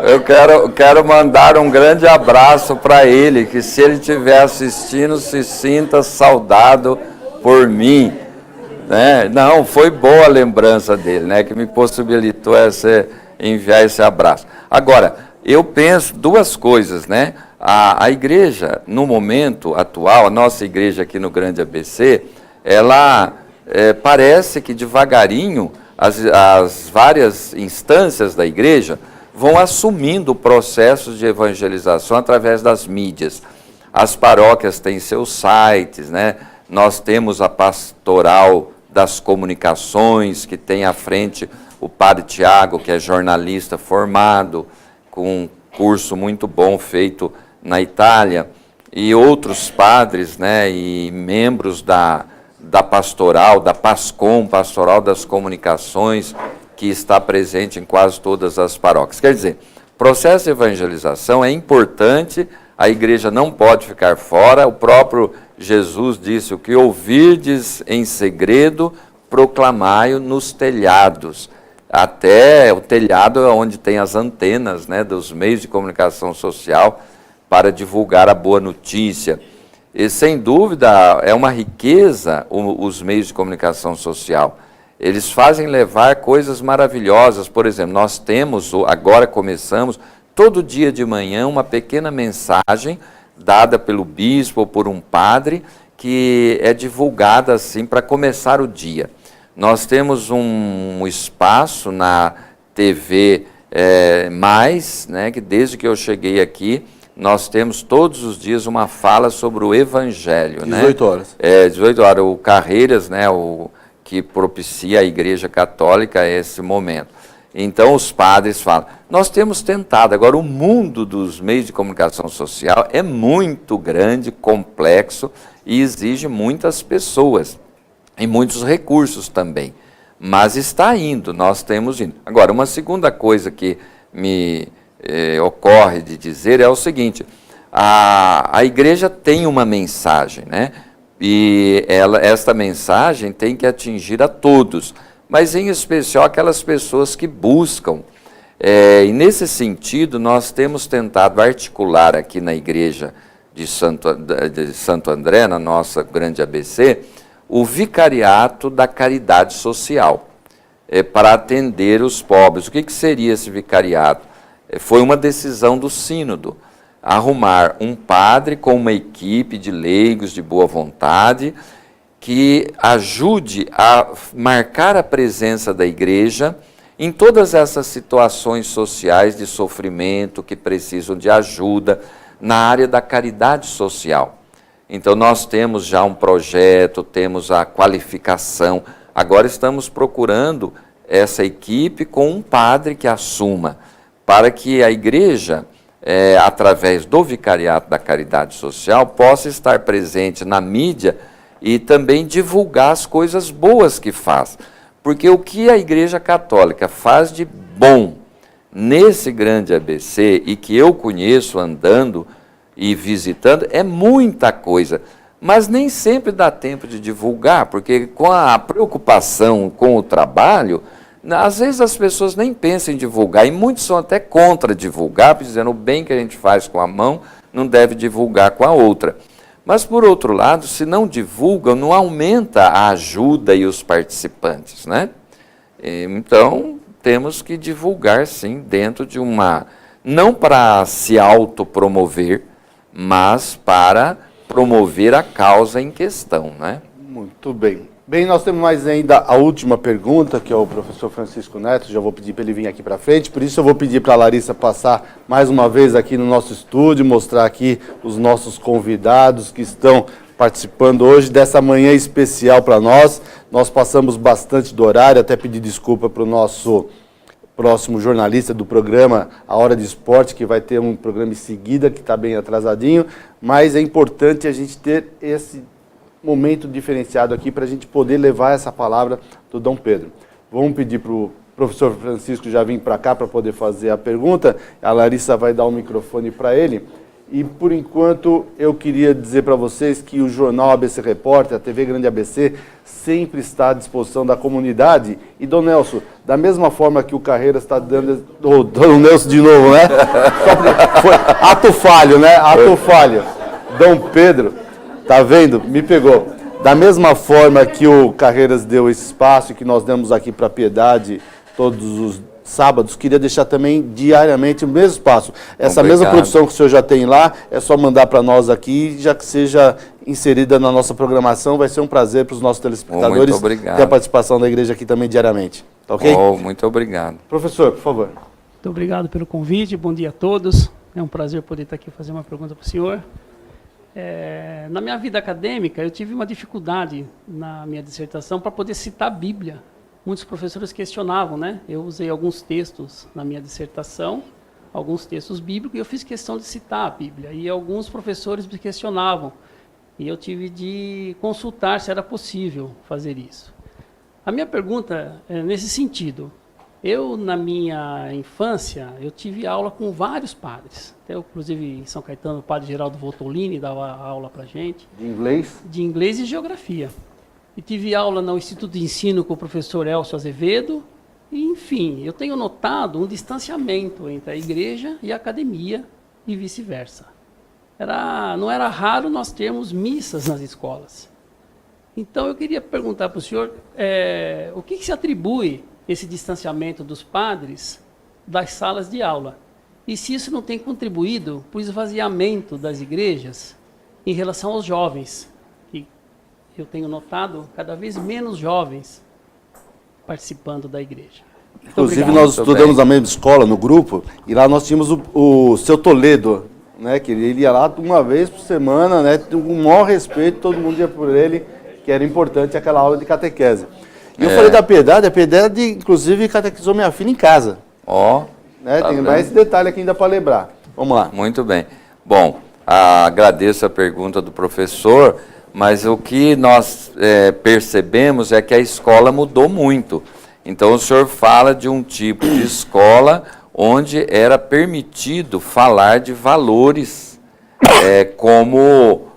Eu quero mandar um grande abraço para ele, que se ele estiver assistindo, se sinta saudado por mim. Né? Não, foi boa a lembrança dele, né, que me possibilitou enviar esse abraço. Agora, eu penso duas coisas, né? A igreja, no momento atual, a nossa igreja aqui no Grande ABC, ela parece que devagarinho as várias instâncias da igreja vão assumindo processos de evangelização através das mídias. As paróquias têm seus sites, né? Nós temos a pastoral das comunicações, que tem à frente o Padre Tiago, que é jornalista formado, com um curso muito bom feito na Itália, e outros padres, né, e membros da pastoral, da PASCOM, Pastoral das Comunicações, que está presente em quase todas as paróquias. Quer dizer, o processo de evangelização é importante, a igreja não pode ficar fora. O próprio Jesus disse: o que ouvirdes em segredo, proclamai-o nos telhados. Até o telhado é onde tem as antenas, né, dos meios de comunicação social para divulgar a boa notícia. E, sem dúvida, é uma riqueza os meios de comunicação social. Eles fazem levar coisas maravilhosas. Por exemplo, nós temos, agora começamos, todo dia de manhã, uma pequena mensagem dada pelo bispo ou por um padre, que é divulgada assim para começar o dia. Nós temos um espaço na TV Mais, né, que desde que eu cheguei aqui, nós temos todos os dias uma fala sobre o Evangelho. 18 horas. 18 horas. O Carreiras, né, que propicia a Igreja Católica esse momento. Então os padres falam. Nós temos tentado. Agora, o mundo dos meios de comunicação social é muito grande, complexo e exige muitas pessoas. E muitos recursos também, mas está indo, nós temos indo. Agora, uma segunda coisa que me ocorre de dizer é o seguinte: a igreja tem uma mensagem, né? E esta mensagem tem que atingir a todos, mas em especial aquelas pessoas que buscam. E nesse sentido, nós temos tentado articular aqui na igreja de Santo André, na nossa grande ABC, o vicariato da caridade social, para atender os pobres. O que seria esse vicariato? Foi uma decisão do sínodo, arrumar um padre com uma equipe de leigos de boa vontade que ajude a marcar a presença da igreja em todas essas situações sociais de sofrimento que precisam de ajuda na área da caridade social. Então nós temos já um projeto, temos a qualificação, agora estamos procurando essa equipe com um padre que assuma, para que a igreja, através do vicariato da caridade social, possa estar presente na mídia e também divulgar as coisas boas que faz. Porque o que a Igreja Católica faz de bom nesse grande ABC, e que eu conheço andando e visitando, é muita coisa. Mas nem sempre dá tempo de divulgar, porque com a preocupação com o trabalho, às vezes as pessoas nem pensam em divulgar, e muitos são até contra divulgar, dizendo o bem que a gente faz com a mão não deve divulgar com a outra. Mas, por outro lado, se não divulgam, não aumenta a ajuda e os participantes, né? Então, temos que divulgar, sim, dentro de uma... Não para se autopromover, mas para promover a causa em questão, né? Muito bem. Bem, nós temos mais ainda a última pergunta, que é o professor Francisco Neto, já vou pedir para ele vir aqui para frente, por isso eu vou pedir para a Larissa passar mais uma vez aqui no nosso estúdio, mostrar aqui os nossos convidados que estão participando hoje dessa manhã especial para nós. Nós passamos bastante do horário, até pedir desculpa para o nosso próximo jornalista do programa, A Hora de Esporte, que vai ter um programa em seguida, que está bem atrasadinho, mas é importante a gente ter esse momento diferenciado aqui para a gente poder levar essa palavra do Dom Pedro. Vamos pedir para o professor Francisco já vir para cá para poder fazer a pergunta. A Larissa vai dar o microfone para ele. E, por enquanto, eu queria dizer para vocês que o jornal ABC Repórter, a TV Grande ABC, sempre está à disposição da comunidade. E, Dom Nelson, da mesma forma que o Carreira está dando... Dom Nelson de novo, né? Foi ato falho, né? Ato falho. Dom Pedro... Tá vendo? Me pegou. Da mesma forma que o Carreiras deu esse espaço e que nós demos aqui para a Piedade todos os sábados, queria deixar também diariamente o mesmo espaço. Essa mesma produção que o senhor já tem lá, é só mandar para nós aqui, já que seja inserida na nossa programação. Vai ser um prazer para os nossos telespectadores ter a participação da igreja aqui também diariamente. Tá ok? Muito obrigado. Professor, por favor. Muito obrigado pelo convite. Bom dia a todos. É um prazer poder estar aqui fazer uma pergunta para o senhor. Na minha vida acadêmica, eu tive uma dificuldade na minha dissertação para poder citar a Bíblia. Muitos professores questionavam, né? Eu usei alguns textos na minha dissertação, alguns textos bíblicos, e eu fiz questão de citar a Bíblia. E alguns professores me questionavam, e eu tive de consultar se era possível fazer isso. A minha pergunta é nesse sentido. Eu, na minha infância, eu tive aula com vários padres. Até, inclusive, em São Caetano, o padre Geraldo Voltolini dava aula para a gente. De inglês? De inglês e geografia. E tive aula no Instituto de Ensino com o professor Elcio Azevedo. E, enfim, eu tenho notado um distanciamento entre a igreja e a academia e vice-versa. Não era raro nós termos missas nas escolas. Então, eu queria perguntar para o senhor o que se atribui esse distanciamento dos padres das salas de aula. E se isso não tem contribuído para o esvaziamento das igrejas em relação aos jovens, que eu tenho notado cada vez menos jovens participando da igreja. Inclusive, nós estudamos na mesma escola, no grupo, e lá nós tínhamos o seu Toledo, né, que ele ia lá uma vez por semana, né, com o maior respeito, todo mundo ia por ele, que era importante aquela aula de catequese. E eu falei da Piedade, a Piedade, inclusive, catequizou minha filha em casa. Né? Tem mais esse detalhe aqui ainda para lembrar. Vamos lá. Muito bem. Bom, agradeço a pergunta do professor, mas o que nós percebemos é que a escola mudou muito. Então, o senhor fala de um tipo de escola onde era permitido falar de valores como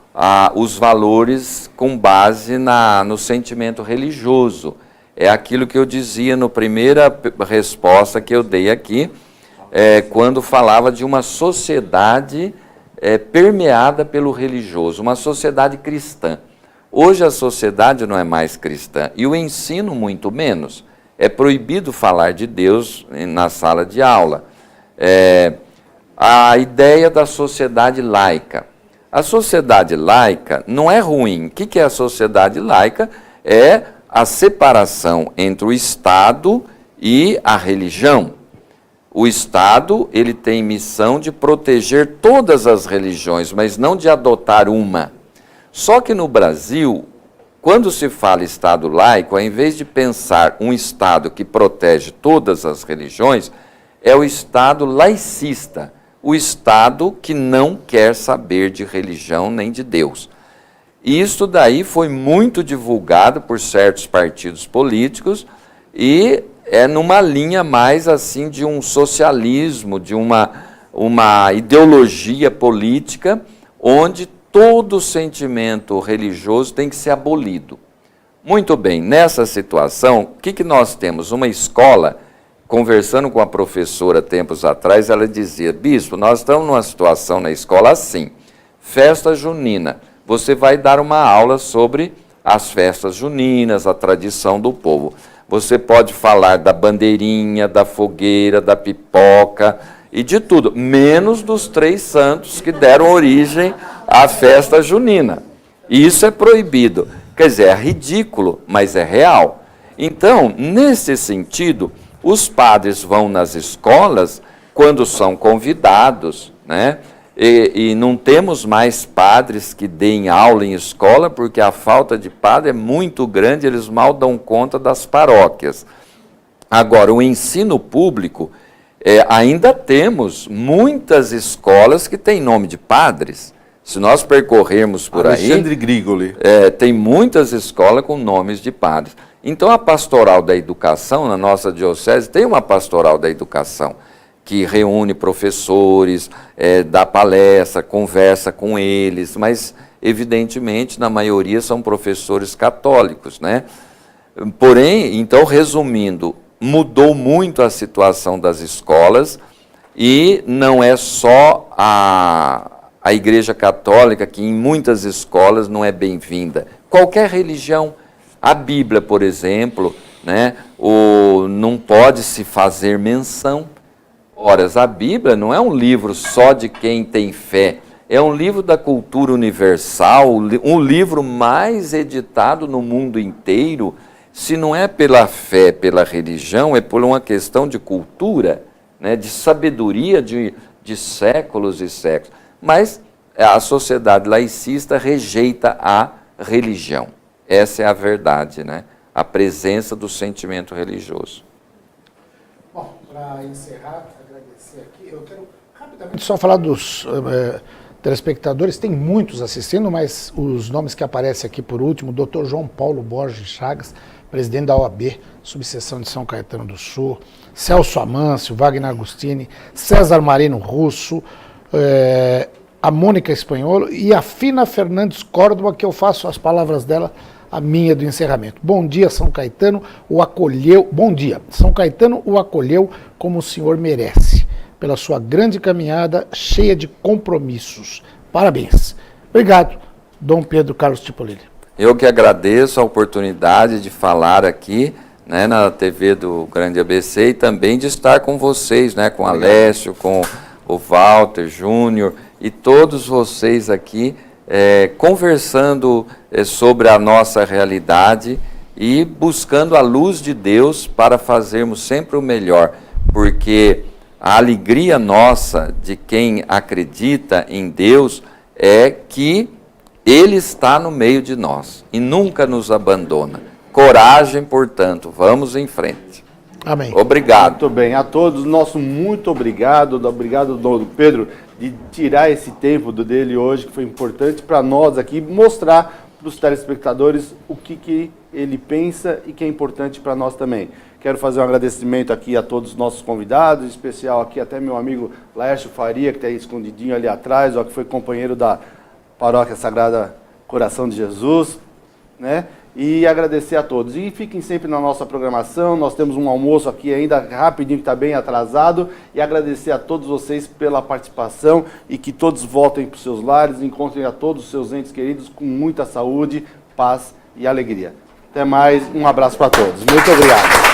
os valores com base no sentimento religioso. É aquilo que eu dizia na primeira resposta que eu dei aqui, quando falava de uma sociedade permeada pelo religioso, uma sociedade cristã. Hoje a sociedade não é mais cristã e o ensino muito menos. É proibido falar de Deus na sala de aula. A ideia da sociedade laica. A sociedade laica não é ruim. O que é a sociedade laica? É a separação entre o Estado e a religião. O Estado, ele tem missão de proteger todas as religiões, mas não de adotar uma. Só que no Brasil, quando se fala Estado laico, ao invés de pensar um Estado que protege todas as religiões, é o Estado laicista, o Estado que não quer saber de religião nem de Deus. E isso daí foi muito divulgado por certos partidos políticos e é numa linha mais assim de um socialismo, de uma ideologia política, onde todo sentimento religioso tem que ser abolido. Muito bem, nessa situação, o que nós temos? Uma escola, conversando com a professora tempos atrás, ela dizia: bispo, nós estamos numa situação na escola assim, festa junina, você vai dar uma aula sobre as festas juninas, a tradição do povo. Você pode falar da bandeirinha, da fogueira, da pipoca e de tudo, menos dos 3 santos que deram origem à festa junina. Isso é proibido. Quer dizer, é ridículo, mas é real. Então, nesse sentido, os padres vão nas escolas quando são convidados, né? E não temos mais padres que deem aula em escola, porque a falta de padre é muito grande, eles mal dão conta das paróquias. Agora, o ensino público, ainda temos muitas escolas que têm nome de padres. Se nós percorrermos por Alexandre Grigoli. Tem muitas escolas com nomes de padres. Então, a pastoral da educação, na nossa diocese, tem uma pastoral da educação, que reúne professores, dá palestra, conversa com eles, mas, evidentemente, na maioria são professores católicos, né? Porém, então, resumindo, mudou muito a situação das escolas e não é só a Igreja Católica, que em muitas escolas não é bem-vinda. Qualquer religião, a Bíblia, por exemplo, né, não pode se fazer menção. Ora, a Bíblia não é um livro só de quem tem fé, é um livro da cultura universal, um livro mais editado no mundo inteiro. Se não é pela fé, pela religião, é por uma questão de cultura, né, de sabedoria de séculos e séculos. Mas a sociedade laicista rejeita a religião. Essa é a verdade, né? A presença do sentimento religioso. Bom, para encerrar, agradecer aqui, eu quero rapidamente só falar dos telespectadores. Tem muitos assistindo, mas os nomes que aparecem aqui por último: Dr. João Paulo Borges Chagas, presidente da OAB, subseção de São Caetano do Sul, Celso Amâncio, Wagner Agostini, César Marino Russo, a Mônica Espanholo e a Fina Fernandes Córdoba, que eu faço as palavras dela a minha do encerramento. Bom dia, São Caetano o acolheu. Bom dia, São Caetano o acolheu como o senhor merece, pela sua grande caminhada cheia de compromissos. Parabéns. Obrigado, Dom Pedro Carlos Cipollini. Eu que agradeço a oportunidade de falar aqui, né, na TV do Grande ABC e também de estar com vocês, né, com o Alessio, com o Walter Júnior e todos vocês aqui, conversando sobre a nossa realidade e buscando a luz de Deus para fazermos sempre o melhor, porque a alegria nossa de quem acredita em Deus é que Ele está no meio de nós e nunca nos abandona. Coragem, portanto, vamos em frente. Amém. Obrigado. Muito bem, a todos, nosso muito obrigado, Dom Pedro, de tirar esse tempo dele hoje, que foi importante para nós aqui, mostrar para os telespectadores o que ele pensa e que é importante para nós também. Quero fazer um agradecimento aqui a todos os nossos convidados, em especial aqui até meu amigo Laércio Faria, que está aí escondidinho ali atrás, ó, que foi companheiro da Paróquia Sagrada Coração de Jesus, né? E agradecer a todos. E fiquem sempre na nossa programação, nós temos um almoço aqui ainda rapidinho que está bem atrasado, e agradecer a todos vocês pela participação e que todos voltem para os seus lares, encontrem a todos os seus entes queridos com muita saúde, paz e alegria. Até mais, um abraço para todos. Muito obrigado.